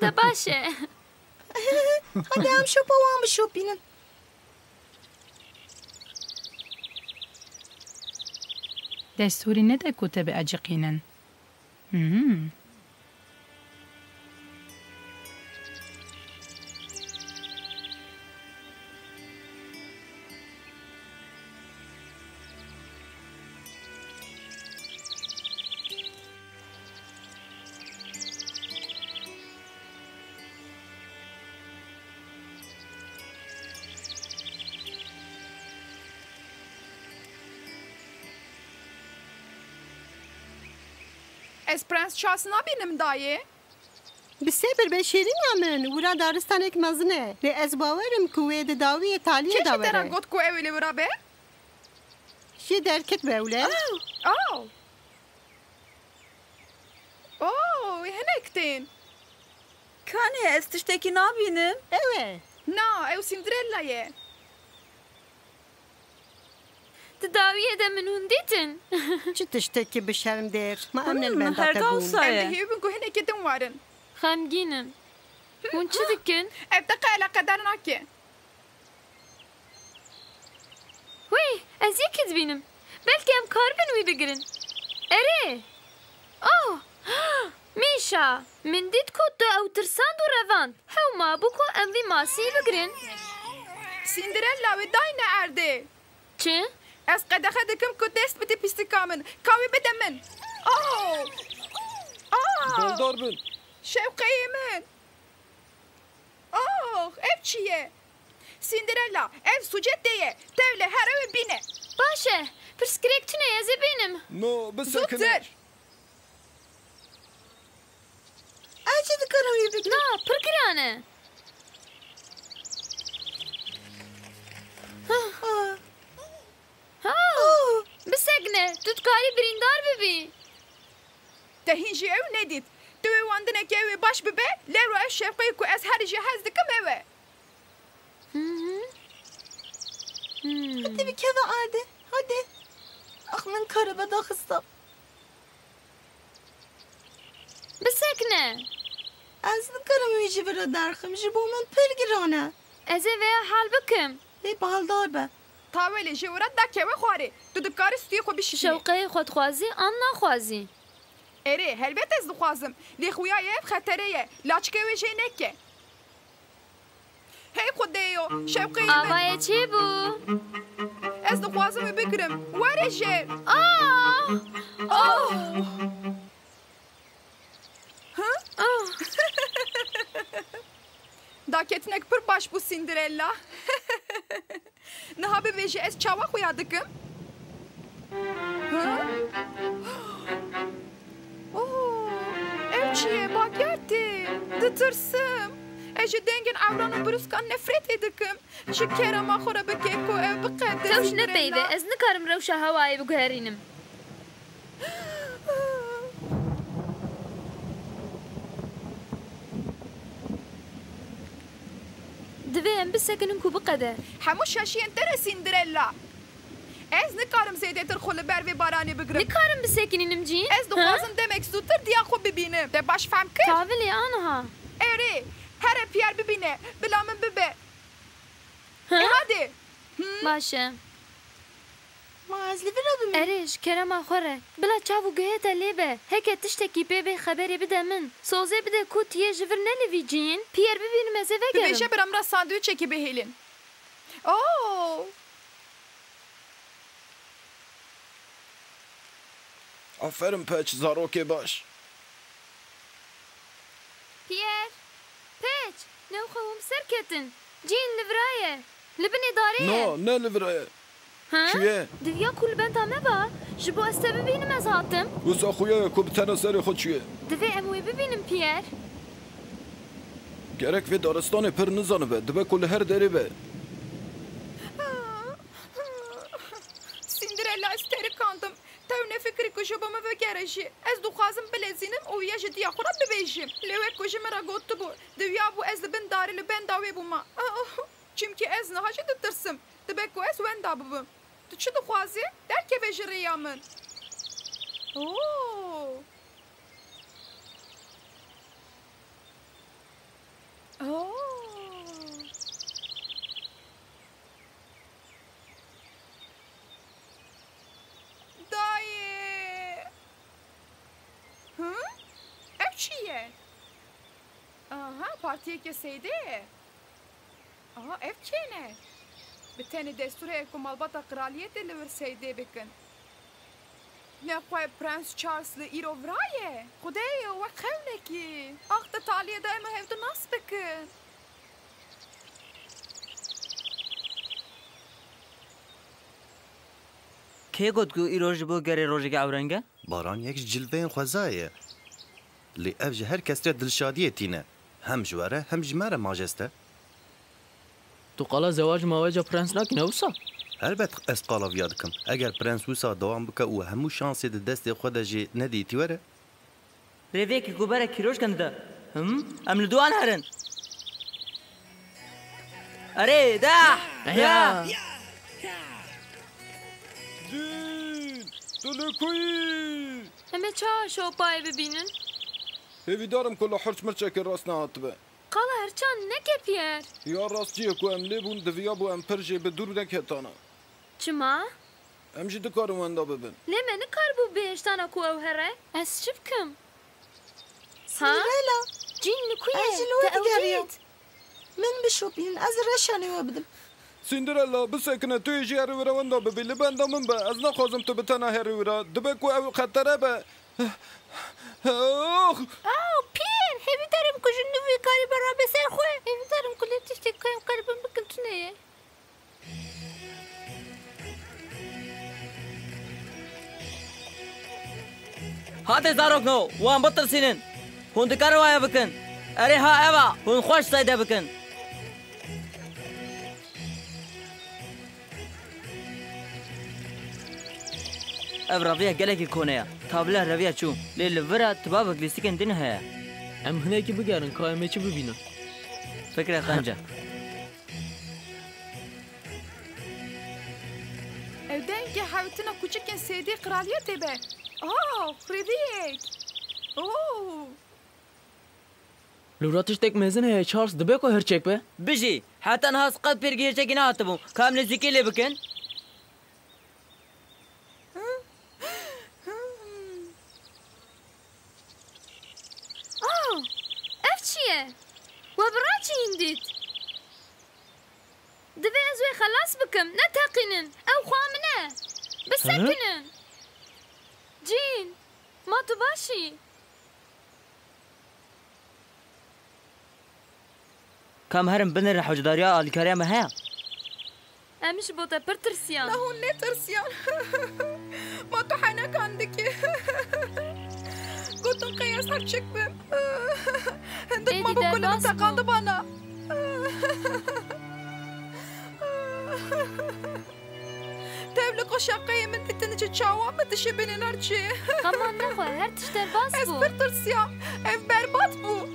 ده باشه هادي هم شو بوام شو بینن دستوری نده کتب اجقینن Ez Prens Charles nabînim dayê. Bi sebir be şêrîna min wira daristanek mezin e. Lê ez bawerim ku wê di dawiyê taliyê da Kê dera were. got ku ew ê lê wira be? Jê derket be ewle. Oh. Oh, hinek tên. Kanê ez tiştekî nabînim? Ew e. Na, ew Cinderella ye. Di dawiyê de min hûn dîtin. Çi tiştekî bi şerm der. Ma em Her nelbendate bûn. gawsaye. Em dihêvin ku hinekê din warin. Xemgînim. Hûn çi dikin? Ev te qeleqedar nake. Wê, ez yekê dibînim. Belkî em karbin wî bigirin. Erê. Oh! Mîşa, min dît ku tu ew tirsand û revand. Hewma bû ku em vî masî bigirin. Cinderella wê dayne erdê. Çi? Ez qedexe dikim ku dest bide pîstika min. Ka wê bide min. Oh! Boldar bin. Şevqeyê min. Oh, ev çi ye? Cinderella, ev sucet ye. Tevle her ev bine. Baş e. Pirsgirêk tune ez ê bînim. No, bisekine. Zûttir. Ez çi dikarim wî bikim? Na, pir giran e. Bisekine, tu dikarî birîndar bibî. Te hîn jî ew nedît. Tu wê wandinekê ew ê baş bibe, lêro ev şevqeyê ku ez herî jî hez dikim ew e. Hadi bir keve erde. Hadi. Aklın karıba da xistab. Bisekine. Ez dikarim wî jî vira derxim. Ji bo min pir giran e. Ez ê vêya hal bikim. Lê baldar be. Tawelê ji wira da keve xwarê. Tu dikarî stûyê xwe bişînî. Şewqeyê xwe dixwazî, an naxwazî. Erê, helbet ez dixwazim. Lê xuya ev xeterê ye. Laçikê wê jê neke. Hey xudeyo, şevqeyê min. Avayê çê bû? Ez dixwazim wê bikirim. Were jê. Oh! Daketinek pir baş bû Cinderella. Niha bibêje ez çawa xuya dikim. Ev çi ye bagertê. Ditirsım. Ez ji dengên ewran û brûskan nefretê dikim. Ji kerema xwe re bike ku ev biqede. Tewş nepeyve, ez nikarim rewşa hewayê biguherînim. Divê em bisekinin ku biqede. Hemû şeşiyên te re Cinderella. Ez nikarim zêdetir xwe li ber vê baranê bigirim. Nikarim bisekînim cîn? Ez dixwazim demek zûtir diya xwe bibînim. Te baş fehm kir? Tavilê aniha. Erê, here piyer bibîne. Bila min bibe. Hadi. Baş e. Ma ez li vira bimînim. Erê, ji kerema xwe re. Bila çav û guhê te lê be. Heke tiştekî pê bê xeberê bide min. Sozê bide ku tu yê ji vir nelîvî cîn. Piyer bibînim ez ê vegerim. Dibêje bir emra sandwîçekê bihêlin. Oh! Aferin peç, zarokê baş. Piyer, peç, newxwe hûn serketin. Cîn li viraye. Li binê darê ye. No, ne li viraye. Çiye? Diviya ku li benda me ba. Ji bo ez te bibînim ez hatim. Wisa xuya ye ku bi tena serê xwe çiye. Divê em wê bibînim Piyer. Gerek vê daristanê pir nizanibe, dibe ku li her derê be. Cinderella ez terî kandim. Tev nefikrî ku ji bo me vegere jî. Ez dixwazim bilezînim û ya ji diya xwe re bibêjim. Lê wê ku ji me re gotibû. Diviya bû ez li bin darê li benda wê bûma. Çimkî ez niha jî ditirsim. Dibe ku ez wenda bibim. Tu çi dixwazî? Derkeve ji rêya min. Oh! Oh! Dayê! Hı? Ev çi ye? Aha, partiyekê seydê. Aha, ev kêne? Bi tenê desturê ku malbata kraliyetê li wir seydê bikin. Nexwe Prens Charles li îro viraye. Xudeyo wek xewnekî. Ax te taliyê de em hevdî nas bikin. کی گفت که ایروز بو گری روزی که اورنگه؟ باران یک جلوه خوزایه لی اف جه هر کس را دلشادیه تینه هم جواره هم جماره ماجسته تو قالا زواج مواجه پرنس نکنه وسا البته از قالا ویاد کم اگر پرنس وسا دوام بکه او همو شانسی ده دست خود جی ندیتی وره روی که گوبره کیروش کنده ام لدوان هرن اره ده یا دلکویی همه چه شوپای ببینن؟ هیوی دارم کلا حرچ مرچه که راست نهاتبه قالا هرچان نکه پیر یا راست جیه که ام لیبون دویا بو ام پرجه به دور نکهتانا چما؟ ام جی دکارم وندا ببین لیمه نکار بو بهشتانا کو او هره؟ از چی بکم؟ سندريلا جين نكوية أجل ودي من بشوبين از رشاني وابدم سندريلا بسكنه تو يجي هر ورا وندا ببي لبندا من با از نخوازم تو بتنا هر ورا دبكو او خطره با پیر همی دارم کجا نوی کاری برا بسر خواه همی دارم کلی تشتی کایم قلبم بکن تونه هات زاروک نو وان بطل سینن هون دکار وایا بکن اره ها اوا هون خوش سایده بکن اف ربيع قالك الكونيا تابله ربيع شو ليل فرا تبابك لسكن دينها ام هناك بقارن كايمه چه ببینن فكره خنجه evden ki havtına küçükken sevdiği kraliyet ebe. Krivik. لوراتش تك مزن هي تشارلز دبيكو هرچك به بيجي حتى نهاس قد بيرجي هرچك نهاتبو كامل زيكي لي بكن افچیه و براچی هندید دبی از وی خلاص بکم نتاقینن او خوامنه بسکنن جین ما تو باشی كم هرم بنر حوجداريا الكاريا ما هي امش بوتا پر ترسيان لا هون ne ترسيان ما تو حناك عندك قلتم قياس هرچك بم هندك ما بكل متقاضي bana تبلغ شقي من تنجي تشاوا ما تشبين هرچي كمان نخو هر تشتر باس بو اس پر ترسيان ev berbat bu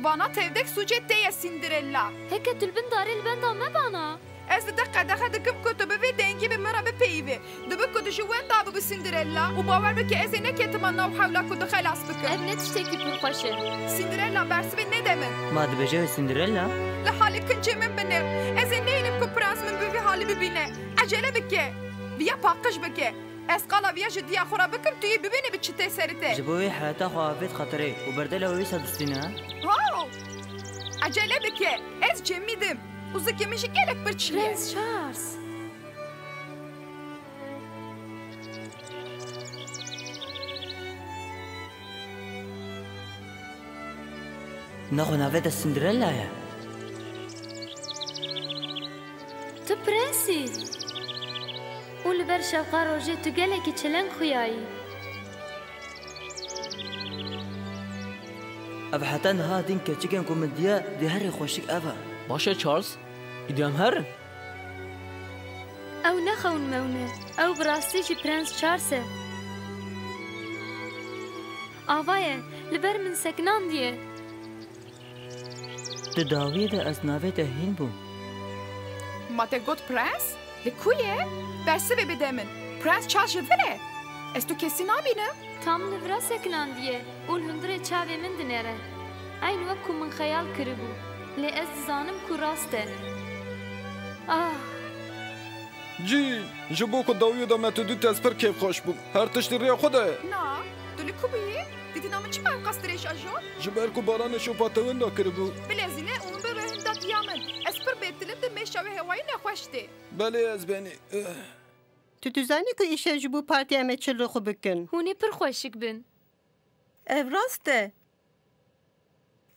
bana tevdek sucet diye Cinderella هيك تلبن داري البندا ما بانا Ez de qadaxa dikim ku tu bivê dengê bi min re bipeyivî. Dibi ku tu ji wen dabû bi Cinderella û bawer bike ez ê neketima nav hewla ku tu xelas bikim. Ev ne tiştekî pir xweş e. Cinderella bersivê nede min. ما دبجه سندريلا Li halî kincê min binêr. Ez ê neynim ku prens min bi vî halî bibîne. Ecele bike. Viya paqij bike. Ez qala viya ji diya xwe re bikim tu yê bibînî bi çitê serî te. جبوي حياته خوافت خطري وبردله ويسا دستينها Acele bike. Ez cemmidim. Uzak yemişi gelek bir çiğne. Prens Charles. ناخو نافيتا سندريلا يا Tu prensi. û li ber şewqa rojê tu gelekî çileng xuyayî. اب حتى نها دين كتشكن كوميديا دي هري خوشك ابا باشا تشارلز إدام هرن Ew nexewin mewne. Ew bi rastî jî Prens Charles e. Avaye, li ber min sekinandiye. Tu dawî de ez navêta hîn bûm. Ma te got prens? Li ku ye? Bersivê bide min. Prens Charles ji vir e? Ez tu kesî nabînim. Tam li vira sekinandiye û li hundirê çavê min dinêre. Eyn wek ku min xeyal kiribû. Lê ez dizanim ku rast e. جی جبو کو داوی دا متدی تسپر کیف خوش بوم هر تشتی ریا خوده Na, tu li ku bûyî? Dîtî namı çi bev qastirêj ajon? جبر کو باران شو پاتون دا کربو Bilezîne û min bi rehinda diya min. Ez pir bêtilim di mêşavê hewayî nexweş tê. بله از بینی Tu dizanî ku îşev ji bo partiya me çil xwe bikin. Hûn ê pir xweşik bin. Ev rast e.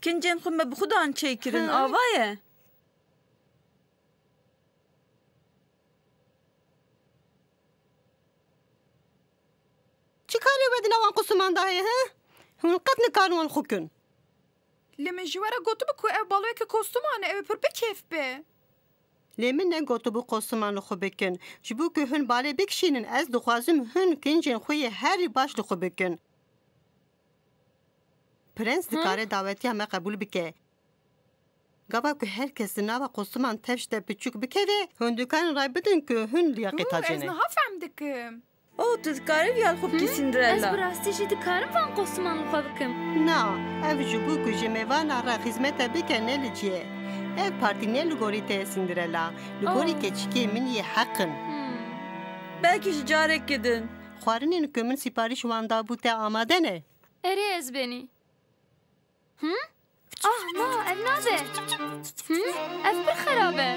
Kincên xwe me bi xudan çêkirin avaye. چی کاری بدن آن قسمان داهی ها؟ هون قد نکارون خوکن. لمن جواره گوتو بکو او بالوی که کستومانه او پر بکیف به. لمن نه گوتو بو قسمان خو بکن. جبو که هن باله بکشینن از دخوازم هن کنجن خوی هری باش دخو بکن. پرنس دکاره دعوتی همه قبول بکه. گابا که هر کس نوا قسمان تفشته بچوک بکه هن دکان رای بدن که هن لیاقی تاجنه. از نها فهمدکم. او تو دکاره ویال خوب کی سندرلا. از براستی جی دکارم وان قسمان خو بکم. نه، او جبو که جمعوان را خدمت بکنه لجیه. او پارتی نه لگوری ته سندرلا. لگوری که چیکی من یه حقن. belki جاره کدن. خوارنین که من سپاریش واندا بوده آماده نه. اری از بینی. نه اف نابه. اف پر خرابه.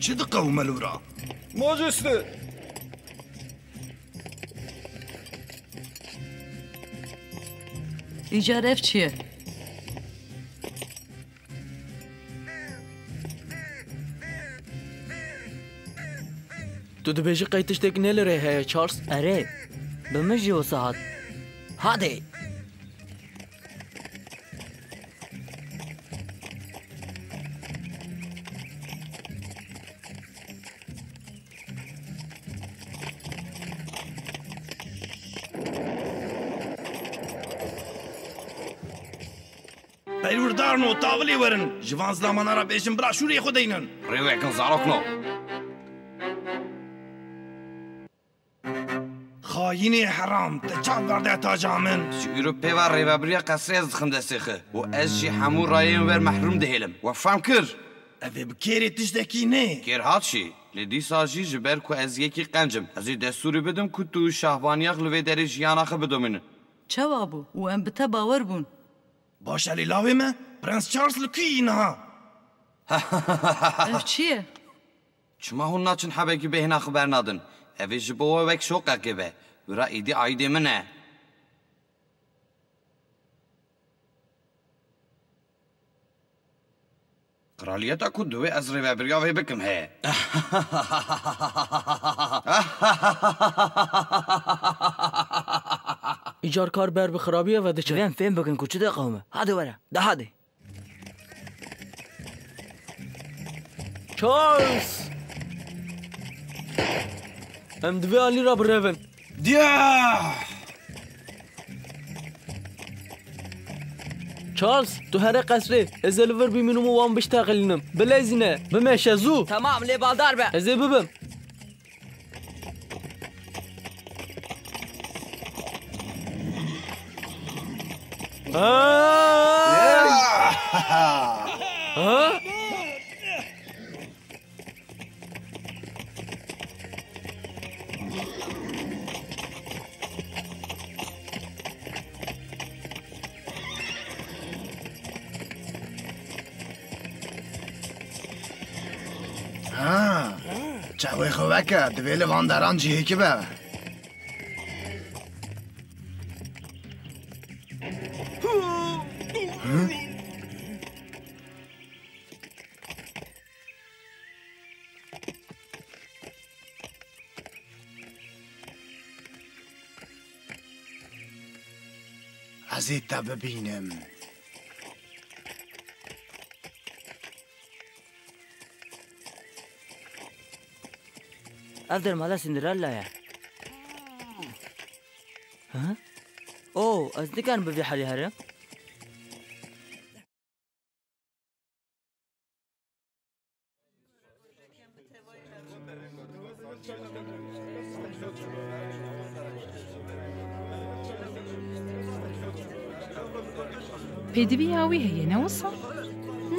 چه دقه و ملورا؟ ماجسته ایجاره اف چیه؟ تو دبیجی قیتش تک نلره هیا چارلز؟ اره بمجي وصعد هادي پیروردارن و تاولی ورن جوان زلمان را بیشن برا شوری خودینن ریوکن زاروکنو خاینی حرام تچاب ورده تاجا من جی اوروپی و ریوابریا قصری از خنده سیخه و از جی همو رایم ور محروم دهیلم و فهم کر اوه بکیری تشتکی نه کر هات شی لدی ساجی جبر کو از یکی قنجم از دستوری بدم که تو شهبانیاق لوی دری جیاناخه بدومینه چه وابو و ام بته باور بون باشه لیلاوی ما پرنس چارلز لکی اینها اف چیه؟ چما هون ناچن حبکی بهنا خبر نادن اوه جبوه وک شوقه که به ورا ایدی آیده منه قرالیتا کو دوی از ریوابریا وی بکم هی ایجار کار بر بخرابیه و دچه جوان فهم بکن کچه ده قومه هاده وره ده هاده چارلز ام دوی آلی را برون دیا چارلز تو هر قصره از الور بیمینم و وان بشتغلینم بلازینه بمشه زو تمام لی بالدار به ازی ببم ها چاوی خوکه دویل وانداران جیه که به از ایتا ببینم افضل مالا سندريلا يا ها اوه قصدي كان بفي حالي هرم پێدیبی یاوی هەیە نەوەسە؟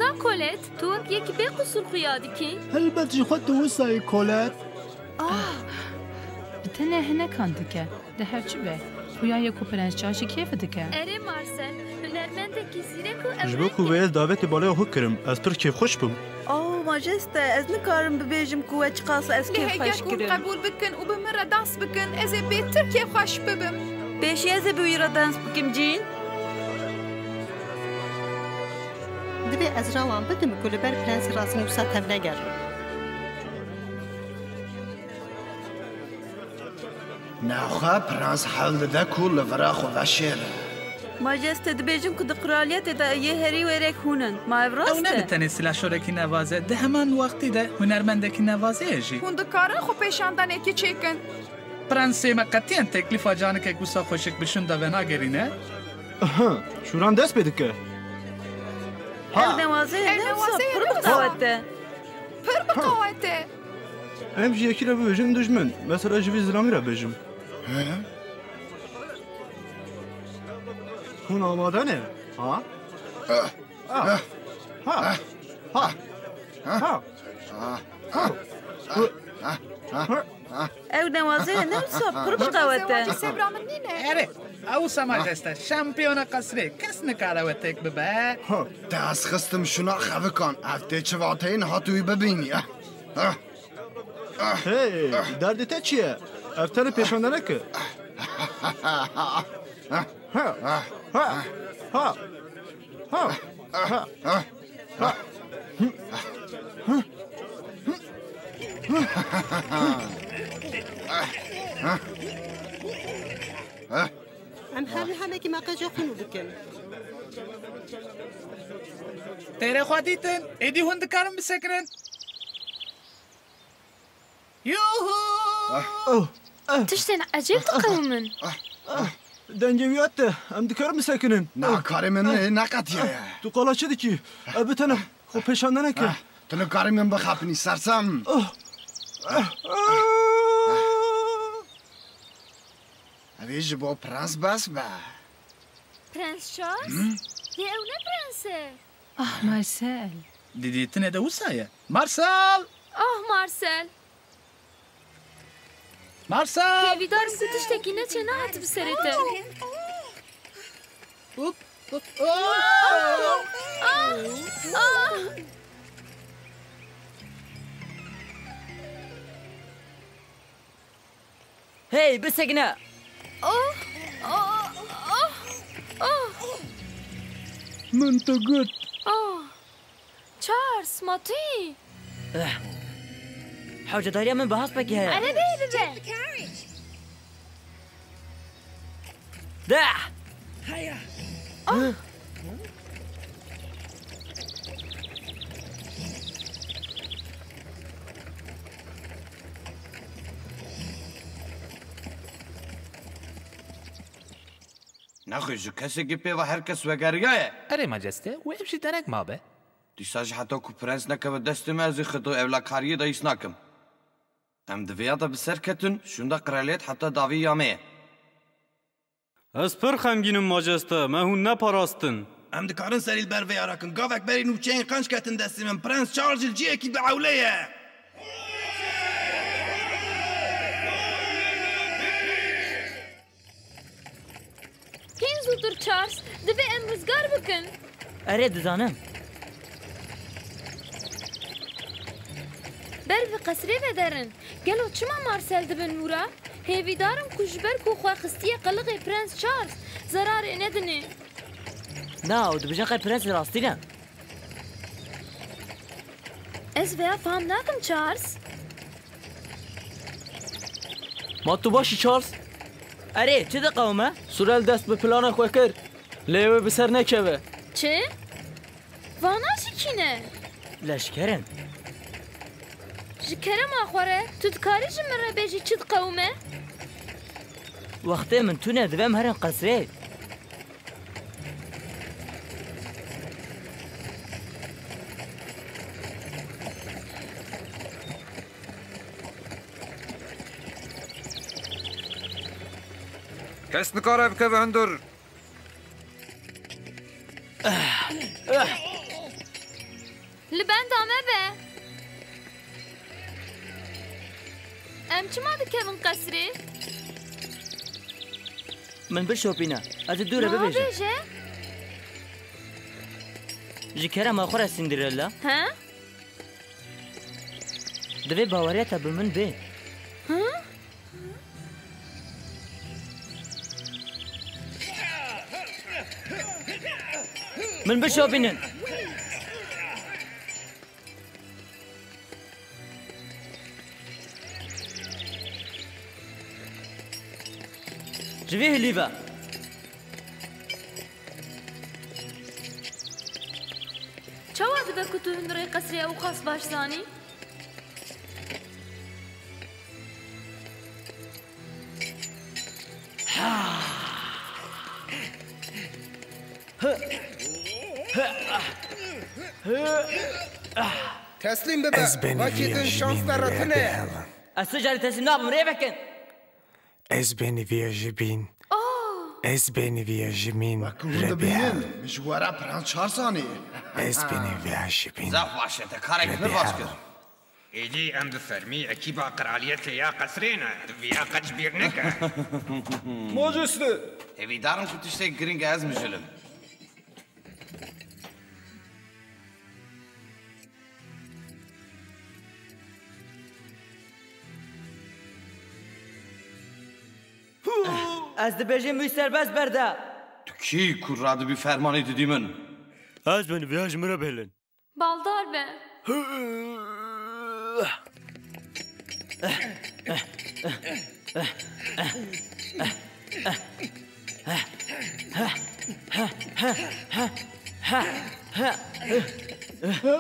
ناکۆلێت تۆ وەک یەکی بێ قوسوڵ خویا دیکەی؟ هەلبەت جی خۆت وسای کۆلەت بتەنێ هەنەکان دکە دە هەرچی بێ خویایەک و پەرەنجچاشی کێفە دکە ئەرێ مارسەل هونەرمەندێکی زیرەک و ji bo ku wê davêtê balaya xwe kirim ez pir kêfxweş bim او ماجسته از نکارم ببیجم که وچ قاس از کیف خوش کرم قبول بکن و به من را دانس بکن از بهتر کیف خوش ببم بیشی از بوی را دانس بکم جین دوی از روان بدم که لبر پرنس راسن و ساتم نگر. ناخواه پرنس حل ده کل لورا خو وشیر. ماجسته دبیجم که دقرالیت دا یه هری و ایرک هونن. ما افراسته. او نمیتنه سلاح شورکی نوازه. ده همان وقتی ده هنرمندکی نوازه ایجی. هندکارن خو پیشاندن اکی چیکن. پرنسی ما قطعاً تکلیف آجانه که گوسا خوشک بشون دا و ناگرینه؟ شوران دست بده که. El newazê pir biqewete. Pir biqewete. Em ji yekî re bibêjin dijmin. Mesela ji vî zilamî re bêjim. Hûn amade ne? Ha? Ha. Ha. Ha. Ha. Ew newazê newsa pir biqewete. اره او سماجسته شامپیون قصری کس نکاره و تک ببه دست خستم شنا خواه کن افته چه واته هاتوی ببینی هی دردی تا چیه؟ افتر پیشانده نکه ام همه که مقاجا خونو بکن. تیره خواهدیتن ایدی هندکارم بسکنن یوهو تشتین عجیب تقومن دنجویات ده ام دکارم بسکنن نه کاری من نه قطیه تو قالا چه دیکی؟ بتنم خب پیشانده نکن تو نه کاری من بخاپنی سرسم اویج با پرنس بس با پرنس چارلز؟ یه او نه پرنسه مارسل دیدیتنه ده وسایه مارسل مارسل مارسل هیویدارم که تشتکینه چه نهت بسرته هی بسکنه من تو گوت چارلز ماتی حوجة داريا من بهاس بكي هيا أنا بيه دع هيا نخوی جو کسی که پیوه هر کس وگریه اره ماجسته و امشی درک ما به دیساج حتی که پرنس نکه دست مرزی خطو اولا کاریه دایس نکم ام دویادا بسر کتون شوندا قرالیت حتی داوی یامه از پر خمگینم ماجسته من هون نپاراستن ام دکارن سریل بر ویاراکن گاوک بری نوچین قنش کتن دستی من پرنس چارلز الجیه کی بعولیه هین زودتر چارلز دبی امروزگار بکن اره دزانم بر به قصری بدرن گلو چما مارسل دبن مورا هیویدارم کجبر کو خواه خستیه قلق پرنس چارلز زرار ندنه نه دو بجن قای پرنس راستی نه از ویا فهم نکم چارلز ما تو باشی چارلز اره چه ده قومه؟ سورل دست به پلان خواه کرد لیوه بسر نکوه چه؟ وانا چی کینه؟ لشکرن جکرم آخوره تو دکاری جمن را بیجی چید قومه؟ وقتی من تو ندویم هرن قصره کس نکاره بکه به هندور لبن دامه به ام چما دکرن قصری؟ من بشوپینه از دوره ببیجم جکره ما خوره سندرلا ها؟ دوی باوریت به من به ها؟ من بشوپینن جوی هلیوه چاوا دبه که تو هنری قصری او خاص باش زانی؟ تسلیم ببه وقتی شانس درتنه از تجاری تسلیم نابم ریه بکن Ez beni viyajibin. Ez beni viyajimin. Rebel. مجوارا پرنس چارسانی. Ez beni viyajibin. زاف باشه تکارک نباش کر. ایدی ام بفرمی اکیبا قرالیت یا قصرینه ویا قج بیر نکه. ماجسته. هیوی دارم که تشته گرینگ از مجلم. از دبیجیم بی سرباز برده تو کی کراdı bir fermanı dediğimin? Az beni viyajimira belin. Baldar be.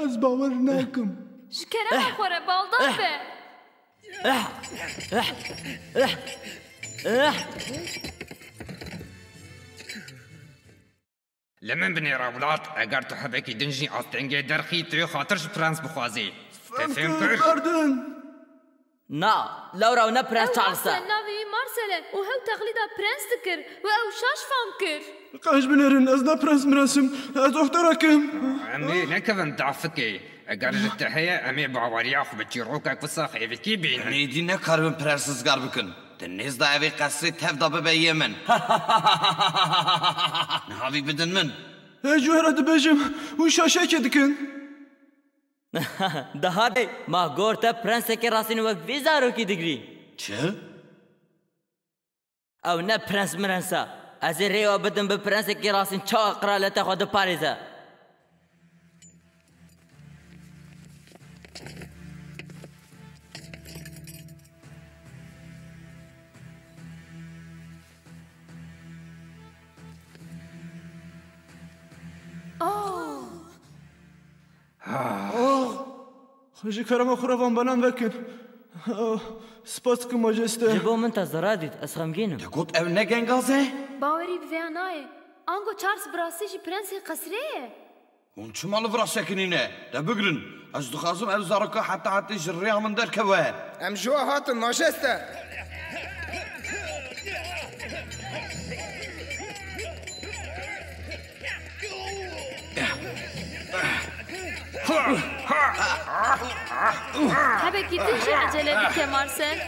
Az باور نکم. شکره خوره baldar be. لمن بني راولات اگر تو حبکی دنجی آستنگی درخی تو خاطرش پرنس بخوازی تفهم کر؟ نا لورا و نه پرنس چارلسا ناوی مارسله و هاو تقلیدا پرنس دکر و او شاش فام کر قاش بنرن از نه پرنس مرسم از اختراکم امي نكفن ضعفكي اگر جت هي امي باوريا خو بتيروكا قصه خيبكي بين يعني دي نكرم پرنسز گربكن دنيز دا اوي قصري تفدا ببي من نهاوي بدن من جوهره دبجم و شاشه كدكن daha bey ma gorta prenseke rasini vak vizaro ki digri çe او ne prens mrensa az rewa bedin be prenseke rasin ça kralata xod pariza خجي كرم خرافان بنام وكن سپاس که ماجسته جبو من تزرادید از خمگینم گوت او نگنگازه باوری بویانای آنگو چارس براسی جی پرنس قصریه اون چمال فراسکنینه ده بگرن از دخازم او زارکا حتی جریا من در کوه ام جو هاتن ماجسته حبكي تنجي عجلة بك يا مارسيل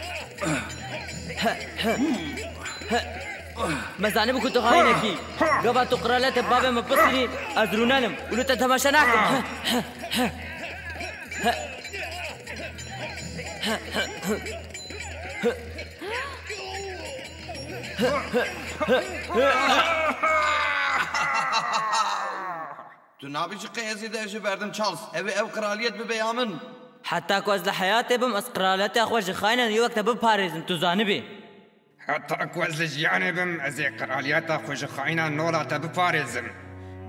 مزاني بكو تخاينكي قبل تقرالات بابا مبصري أزرونانم ولو تتماشى ناكم تو نابیش قیزی ده بردم چارلز او قرالیت ببیامن حتى كوز لحياتي بم اسقرالات اخوش خاينه يوقت بباريز تو زانبي حتى كوز لجياني بم ازي قرالیت اخوش خاينه نولا بباريزم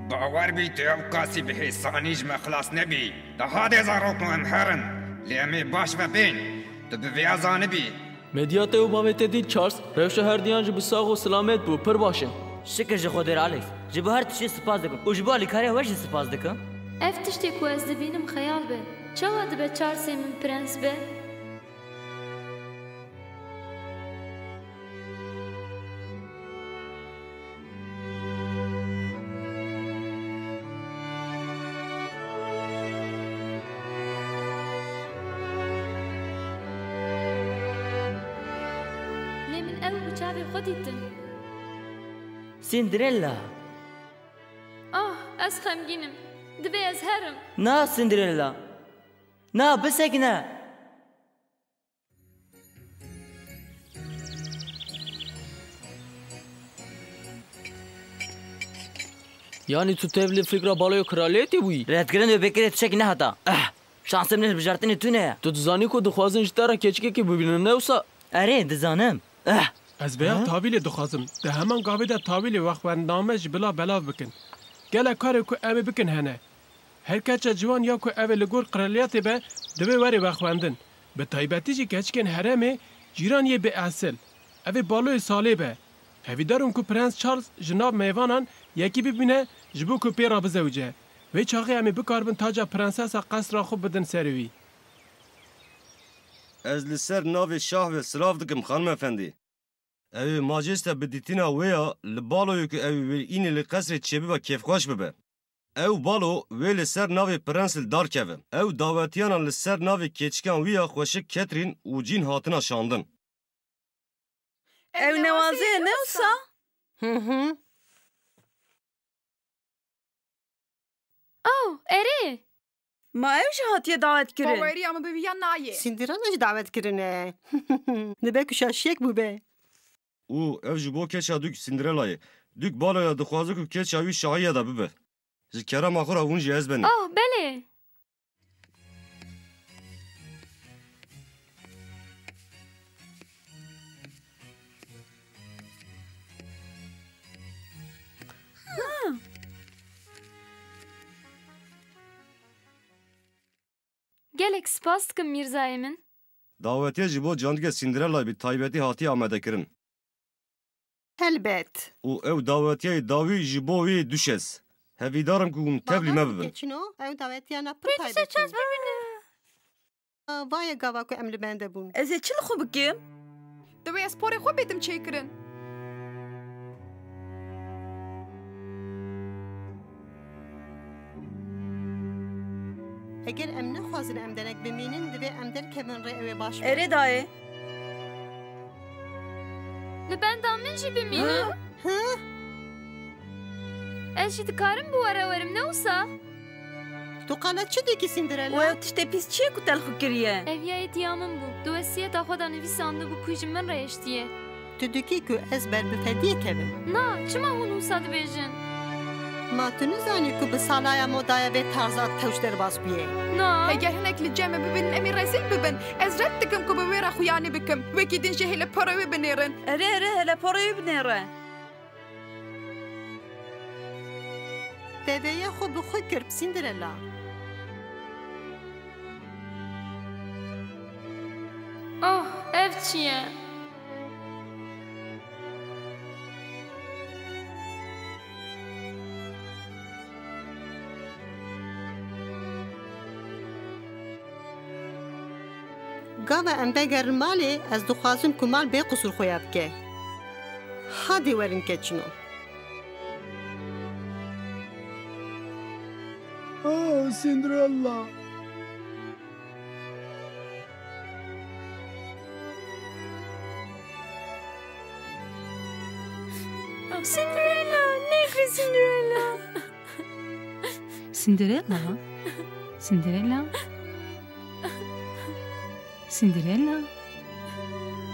باور بي تو قاسي بحسانيج ما خلاص نبي ده هذا زاروك مهرن لامي باش وبين تو بويا زانبي مدياتي وبابتي دي تشارلز روش هرديان جب ساغ و سلامت بو پر باشن شكر جي خودير اليكس جب هر تشي سپاس دكم و جبالي كاري وش سپاس دكم اف تشتي كوز دبينم خيال به چاوا دبه چارسي من پرنس به لي من او بچاوي خوديتن سندريلا از خمگینم دبه از هرم نا سندريلا نا بسكنا يعني تو تبلي فكرة بالو كراليتي بوي رات كرن بكرة تشك نهتا شانس من بجارتني تونه تو تزاني كو دخوازن جتارا كيچكي كي ببينن نوسا اري دزانم Ez veya tavîlê dixwazim di heman gavê de tavîlê wexwendname ji bila belav bikin. Gelek karê ku ew ê bikin hene. Her keça ciwan ya ku ew ê li gor qiraliyatê be divê werê wexwendin. Bi taybetî jî keçikên herêmê cîran yê bêesil. Ev ê baloyê salê be. Hevîdarim ku Prens Charles ji nav mêvanan yekî bibîne ji bo ku pêra bizewce. Vê çaxê em ê bikaribin taca prensesa qesra xwe bidin serê wî. Ez li ser navê şah ve silav dikim xanim efendî. Ew ê majeste bi dîtina wê ya li baloyê ku ew wê înê li qesrê çêbibe kêfxweş bibe. Ew balo wê li ser navê prens li dar keve. Ew dawetiyanan li ser navê keçikan wî ya xweşik Ketrin û cîn hatina şandin. Ew newazê ne wisa? Erê. Ma ew jî hatiye davet kirin. Baweriya me biviya nayê. Sîndirana jî davet kirine. Dibe ku şaşiyek bûbe. û ev ji bo keça dûk Cinderellayê. Dûk baloya dixwaze ku keça wî şahiye de bibe. Ji kerema xwe re hûn jî ez benê. Belê. Gelek spas dikim Mirzayê min. Davetiye ji bo candige Cinderellayê bi taybetî hatiye amadekirin. Helbet. û ew dawetiyayê dawî ji bo wê düşes. Hevîdarim ku hûn tevlî me bibin. Keçino ew dawetiyana pir taybet. Vaya gava ku em li bende bûn. Ez ê çi li xwe bikim? Divê ez porê xwe bêtim çêkirin. Eger em nexwazin em denek bimînin divê em derkevin rê ew ê baş be. Erê dayê. Li benda min jî bimînin. Ez jî dikarim bu were werim ne wisa? Tu qala çi dikî Cinderella? Wew tiştê pîs çi ye ku te li xwe kiriye? Eviyayê diya min bû. Di wesiyeta xwe de nivîsandibû ku ji min re yeştiye. Tu dikî ku ez ber bi fediyê kevim. Na, çima hûn wisa dibêjin? Ma tu nizanî ku bi salaya modaya vê tarza tewş derbas bûye. Na. Eger hinek li cem me bibin em ê rezîl bibin. Ez red dikim ku bi wê re xuyanî bikim. Wekî din jî hele para wê binêrin. Erê hele parayê binêre. Deveye xwe bi xwe kir Cinderella. Ev çi ye? Gava em vegerin malê ez dixwazim ku mal bê qusur xuya bike. Hadî werin keçino. Cinderella. Cinderella, negri Cinderella. Cinderella? Cinderella? Cinderella?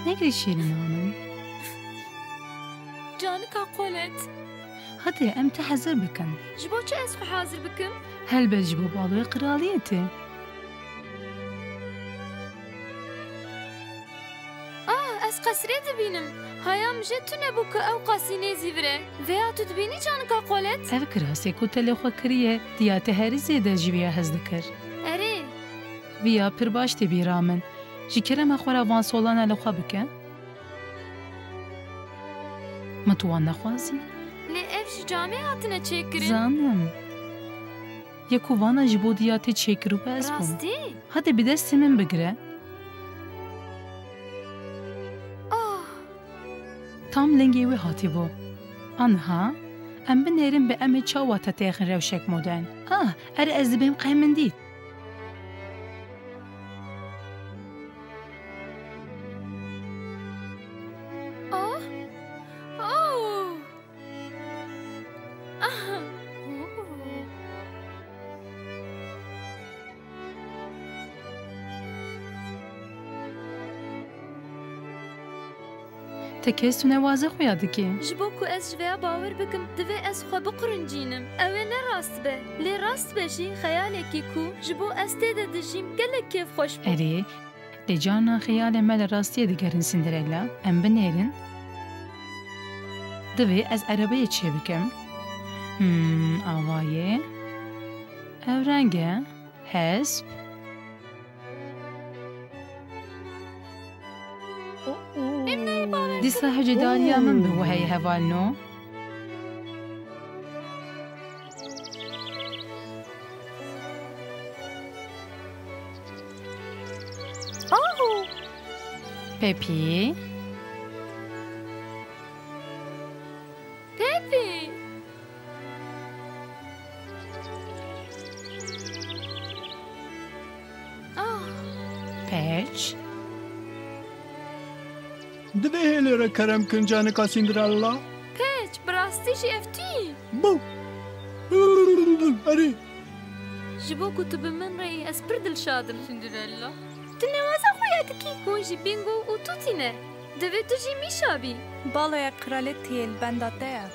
Negri Şirin Hanım? Canika qolet. Hadi em tehezir bikin. Ji bo çi ez xwe hazir bikim? Helbet ji bo baloya kraliyetê. Ez qesrê dibînim. Hayam jê tu nebû ku ew qasînê zîvire. Veya tu dibînî canika qolet? Ev kirasê ku te lê xwe kiriye, diya te herî zêde ji vê hez dikir. Erê. Vîya pir baş tê bîra min. Ji kerema xwe re van solana li xwe bike? Min tu wan nexwazî? Lê ev ji camê hatine çêkirin. Zanim. Ya ku vana ji bo diya te çêkirûbe ez bûm. Rastî? Hadi bi destê min bigire. Tam lengê wê hatî bo. Anha, em binêrin bi em ê çawa te têxin rewşek modern. Erê ez dibêm qey min dît. Te kes tu newaze xuya dikî. Ji bo ku ez ji vêya bawer bikim, divê ez xwe biqirincînim. Ew ê ne rast be. Lê rast be jî xeyalekî ku ji bo ez tê de dijîm gelek kêfxweş bû. Erê, lê cana xeyalê me li rastiyê digerin Cinderella, em binêrin. دوی از عربه چه بکم؟ آوایه او رنگه حسب دیسا هجی داریا من به وحی هوالنو Pepi. Pepi. Peç. Divê hêlê re kerem kin canika Cinderella? Peç, birastî jî ev tî. Bu. Erê. Ji bo ku tu bi min re ez pir dilşadim Cinderella. Tu newaza xwe ya dikî. Hûn jî bingo û tu tîne. Divê tu jî mîşa bî. Balaya kraliyetê li benda te ye.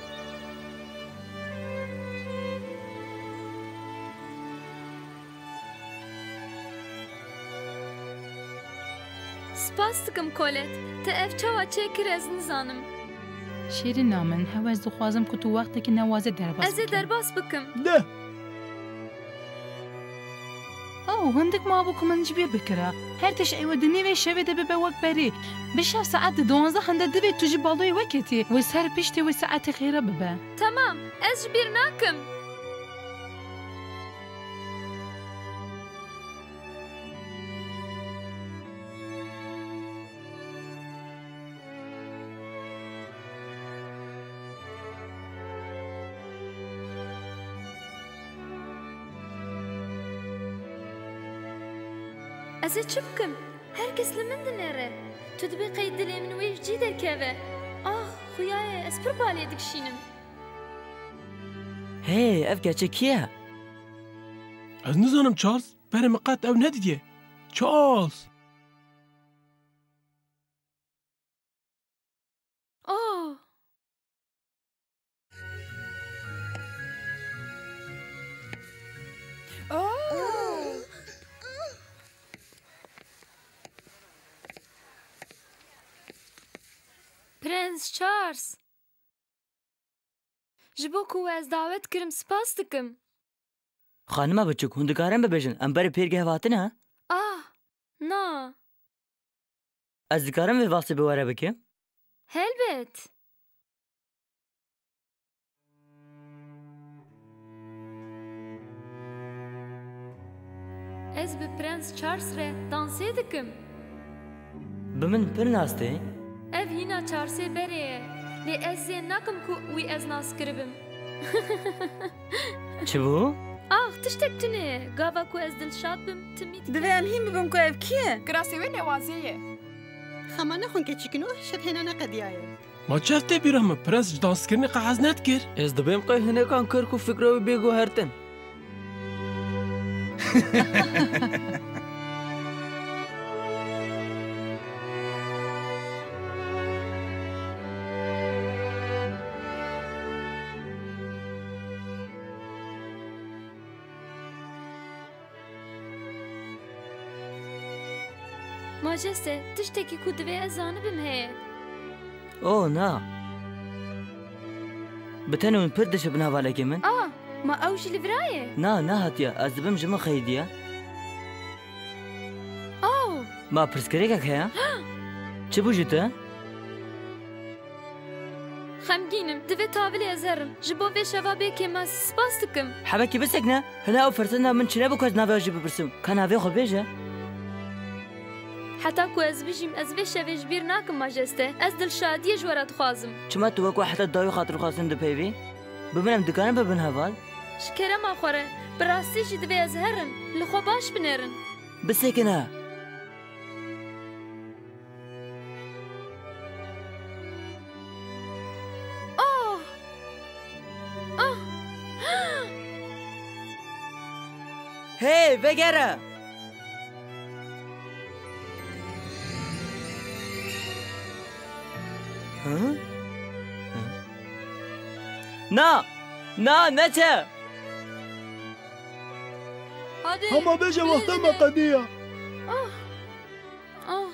Spas dikim Kolet. Te ev çawa çêkir ez nizanim. Şêrîn min hew ez dixwazim ku tu wextekî newazê derbas Ez ê derbas bikim. De. هندك ما ابوكم من جبيه بكرة هر تش ايوه دني وي شبه دبي بوك بري بشاف ساعات 12 هند دبي تجي بالوي وقتي وسهر بيشتي وساعات خيره ببا Tamam, ez ji bîr nakim. Ez ê çi bikim? Herkes li min dinêre. Tu dibê qey dilê min wê cî derkeve. Ah, xuyaye, ez pir balê dikişînim. Hey, ev gerçekiye. Ez nizanim Charles, berê min qet ew nedidiye. Charles! Oh! Prens Charles. Ji bo ku ez davet kirim spas dikim. Xanima biçûk hûn dikarin bibêjin em berê pêrgeh hatine ha? Ah, na. Ez dikarim vê vasê bi were bikim? Helbet. Ez bi Prens Charles re dansê dikim. Bi min pir nas tê? Ev hîna Charlesê berê ye. Lê ez zê nakim ku wî ez nas kiribim. Çi bû? Ah, tiştek tune. Gava ku ez dilşad bim, timî dike. Divê em hîn bibim ku ev kî ye? Girasê wê newazê ye. Xema nexwin keçikino şeb hêna neqediyaye. Ma çev tê bîra min prens ji danskirinê qehez nedikir. Ez dibêm qey hinekan kir ku fikra wî bêguhertin. Majeste, tiştekî ku divê ez zanibim heye. Oh, na. Bi tenê hûn pir dişibin hevalekê min? Ah, ma ew jî li viraye? Na, nehatiye. Ez dibim ji min xeydiye. Oh! Ma pirsgirêkek heye? Çi bû ji te? Xemgînim, divê tavîlê ez herim. Ji bo vê şeva bêkê me spas dikim. Hebekî bisek ne? Hina ew firsenda min çi nebû ku ez navê jî bipirsim. Ka navê xwe bêje? Heta ku ez bijîm ez vê şevê ji bîr nakim majeste. Ez dilşadiyê ji were dixwazim. Çima tu wekî heta dawî xatir xwastin dipeyvî? Bi min em dikarin bibin heval? Ji kerema xwe re, bi rastî jî divê ez herim. Li xwe baş binêrin. Bisekine. Oh! Oh! Hey, vegere! Hı? Na! Na, neçe? Hadi. Ama beje vakte me qediya. Ah! Ah!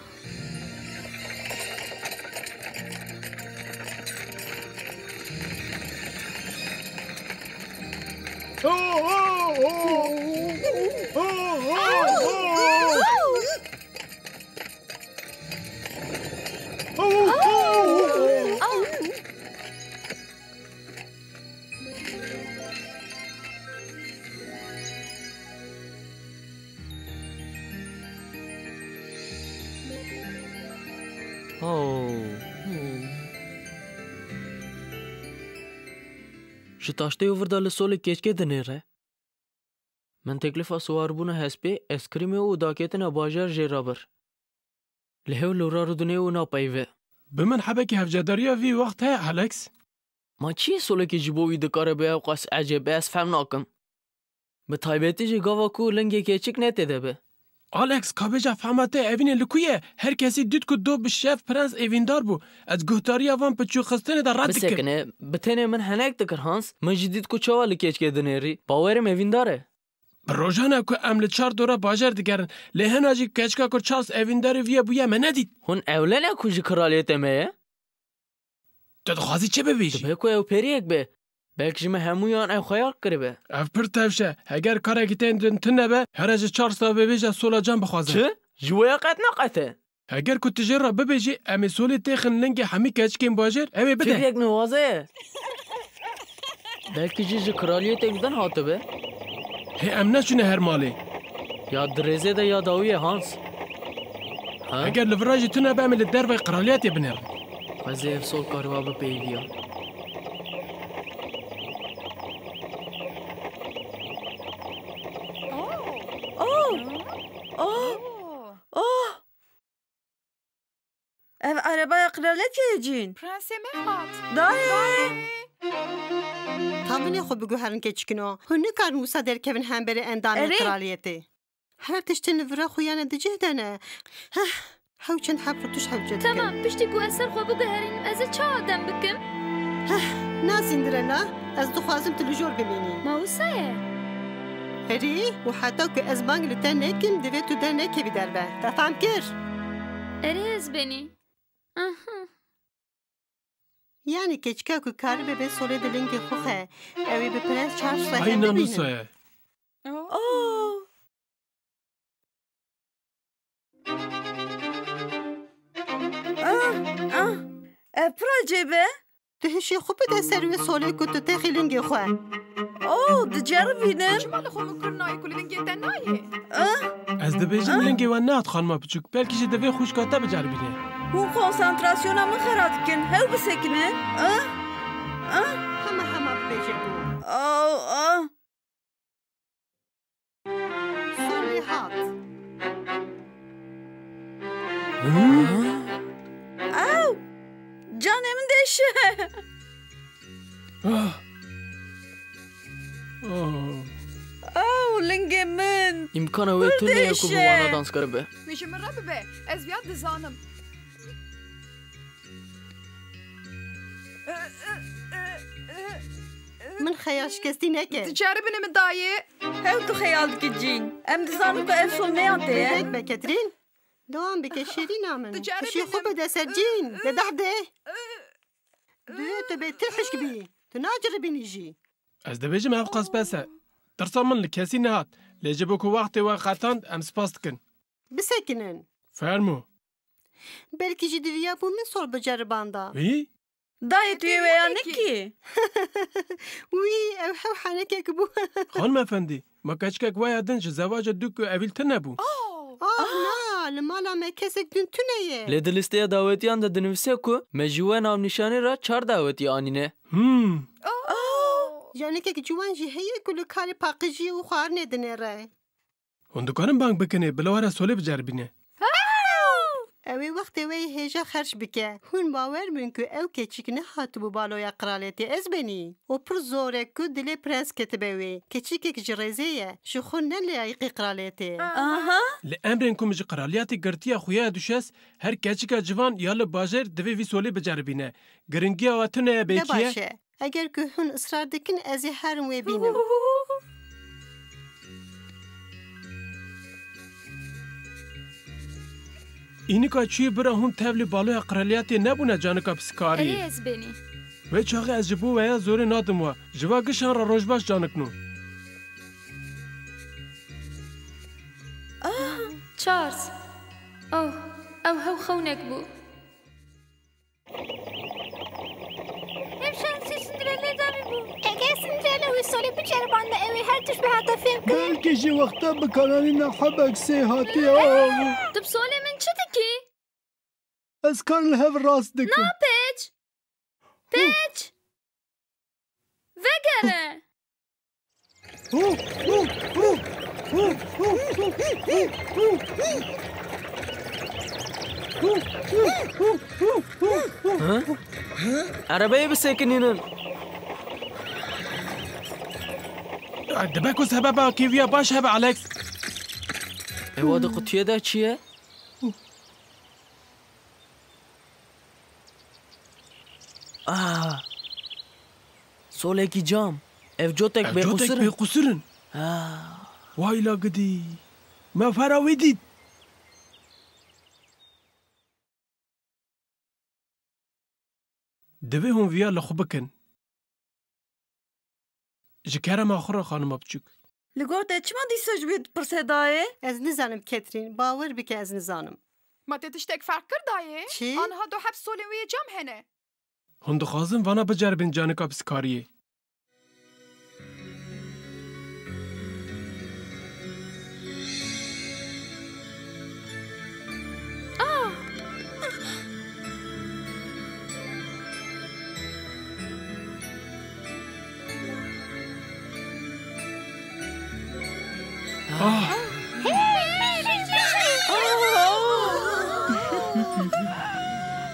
Ji taştê vir da li solê keçikê dinêre. Min teklîfa siwarbûna hespê, eskrîmê û daketina bajar jê rabir. Li hev li rarûdunê û napeyve. Bi min hebekî hevcedariya vî wext heye Alex? Ma çi solekî ji bo wî dikare bi ew qas ecêb ez fehm nakim. Bi taybetî jî gava ku lingê keçik netê de be. Alex kabêja fehma te evînê li ku ye? Her kesî dît ku do bi şev prens evîndar bû. Ez guhtariya van piçûxistinê de rad dikim. Bisekine, bi tenê min henek dikir Hans. Min jî dît ku çawa li keçikê dinêrî. Bawerim evîndar e. Bi rojane ku em li çar dora bajar digerin. Lê hena jî keçika ku Charles evîndarê viye bûye me nedît. Hûn ewle ne ku ji kraliyetê me ye? Tu dixwazî çi bibîjî? Dibe ku ew periyek be. Belki ji me hemûyan ew xeyal kiribe. Ev pir tevş e. Heger karekî tên din tune be, here ji Charles'a bibêje sola can bixwazin. Çi? Ji we qet neqete. Heger ku tu jê re bibêjî em ê solê têxin lingê hemî keçikên bajar, ew ê bide. Kiriyek niwaze ye. Belki ji kraliyetê gidan hatibe. Hê em neçûne her malê. Ya dirêzê de ya dawî ye Hans. Heger li vira jî tune be em ê li dervê kraliyetê binêrin. Xwezê ev sol kariva bipeyviya. Ev arabaya kraliyetê cîn. Prensê me hat. Dayê. Taminê xwe biguherin keçikino. Hûn nikarin wisa derkevin hemberî endamê kraliyetê. Her tiştên li vira xwe yane dicih dene. Hewçend hebr tuş hewce dikin. Tamam, piştî ku ez ser xwe biguherînim, ez ê çawa dem bikim? Nasîndire na? Ez dixwazim tu li jor bimînî. Ma wisa ye? Herî û heta ku ez bang li te nekim divê tu dernekevî derve. Te fehm kir? Erê ez benî. Yani keçika ku karibe be solê di lingê xwe xe. Ew ê bi Prens Charles re Ay hem nanusa bibînin. ye. Ev pira cêbe? Tu hişê xwe bide ser wê solê ku tu texî lingê xwe. Diceribînim. Çima li xwe mikir nayê ku li lingê te nayê? Ez dibêjim lingê wan nehat xanima biçûk. Belkî jî divê xwişka te biceribîne. Hûn konsantrasyona min xera dikin. Hew bisekinin. Hema bibêje bû. Solê hat. Ew! Canê min deşe. Lingê min. İmkana wê tu niye ku bi wana dans kiribe. Wî ji min re bibe. Ez viya dizanim. Min xeyal şikestî neke. Diceribîne min dayê. Hew tu xeyal dikî cîn. Em dizanin ku ev solmeyan te ye. Bek be Ketrin. Devam bike şêrîna min. Hişê xwe bide ser cîn. Li deh de. Duê tu bê tir xişk bî. Tu naceribînî jî. Ez dibêjim ev qas bes e. Tirsa min li kesî nehat. Lê ji bo ku wextê we qetand em spas dikin. Bisekinin. Fermû. Belkî jî diviya bû min sol biceribanda. Wî? Dayê tu yê weya nekî. Wî ew hew henekek bû. Xanım efendî, me keçikek weya din ji zewaca dû ku evîl tune bû. Na, li mala me kesek din tune ye. Lê di listeya dawetiyan de dinivîse ku me ji we navnîşanî re 4 dawetî anîne. Janekek ciwan jî heye ku li karê paqijiyê û xwarinê dinêre. Hûn dikarin bang bikinê bila were solê biceribîne. Ew ê wextê wê hêja xerş bike. Hûn bawer bin ku ew keçik nehatibû baloya kraliyetê ez benî. û pir zor e ku dilê prens ketibe wê. Keçikek ji rêzê ye. Ji xwe ne layîqî kraliyetê. Li emrên ku min ji kraliyetê girtiya xuya düşes, her keçika civan ya li bajar divê vî solê biceribîne. Giringiya we tune ye Ne bêkiye. baş e. Eger ku hûn ısrar dikin ez ê herin wê bînim. Înika çûyî bira hûn tevlî baloya kraliyetê nebûne canika pisikariyê. Erê ez benî. Wê çaxê ez ji bo weya zorê nadim we. Ji we gişan re rojbaş canikno. چارلز ئەو هەو خەونێک بوو هێمشانسی سندرێلێ دامی بوو ئەگەر سندرێلەوەی سۆلی بچێربانە ئەوەی هەر تش بەهاتە فێم کرد بەڵکیژی وەختە بکارانی نەحەبەک سێ هاتیە دب سۆلێ من چ دکی؟ ئەس کار لە هەڤ ڕاست دکم نا پێچ vegere Arabayı bisekininin. دبك سببا كيفيا باش هبه عليك واد قطية ده چیه؟ سولێکی جام ئەف جۆتێک بێقوسرن وای لاگدی ما فراوی دیت دەبێ هۆڤیا لە خۆ بکەن ji kerema xwe re xanima biçûk Li gor te çima dîsa ji wê pirsê dayê? Ez nizanim Ketrin, bawer bike ez nizanim. Ma te tiştek fark kir dayê? Çi? Anha du hep solên wê cem hene. Hûn dixwazin vana biceribin canika piskariyê.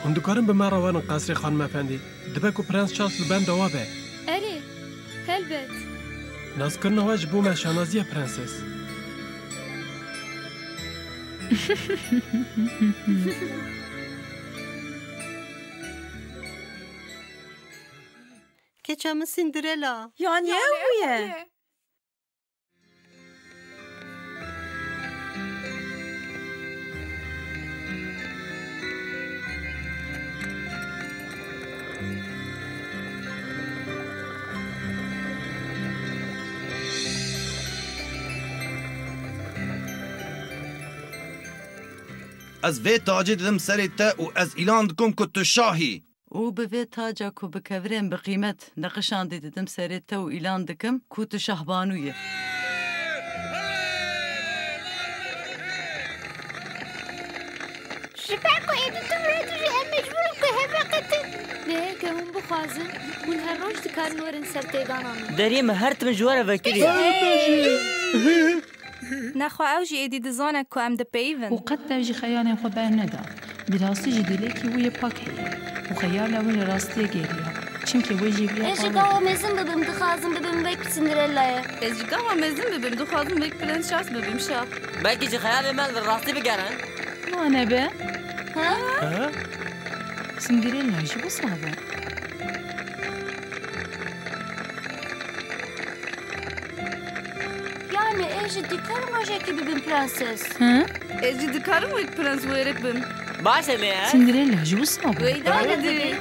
Hûn dikarin bi me re werin qesrê xanim efendî. Dibe ku Prens Charles li benda we be. Erê, helbet. Nazkirina we ji bo me şanaziya prenses. Keça min Cinderella. Yani ew ye? Ez vê tacê didim serê te û ez îlan dikim ku tu şahî. û bi vê taca ku bi kevirên bi qîmet neqişandî didim serê te û îlan dikim ku tu şahbanû ye. Ji ber ku êdî tu vê tu jî em mecbûr ku heve qetin. Lêke hûn bixwazin, hûn her roj dikarin werin ser têdana min. Deriyê me her tim ji we re vekiriye. Nexwe ew jî êdî dizane ku em dipeyivin. û qet dev jî xeyalên xwe berneda. Bi rastî jî dilekî wî yê pak heye û xeyala wî li rastiye gêriya. Çimkî wê jî viya Ez ji gawa mezin bibim, dixwazim bibim wek Cinderella'ye. Ez ji gawa mezin bibim, dixwazim wek Prens Charles bibim şap. Belkî ji xeyalê me li rastî bigerin. Wane be? Ha? Cinderella jî wisa be. Yani ez ji dikarim rojekê bibim prenses. Ez jî dikarim wek prens wêrê bim. Baş e lê. Cinderella jî wisa be. Wêdane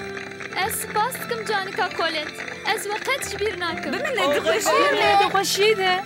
Ez spas dikim canika Colette. Ez ve qet ji bîr nakim. Bimîne dixweşî Dixweşî de.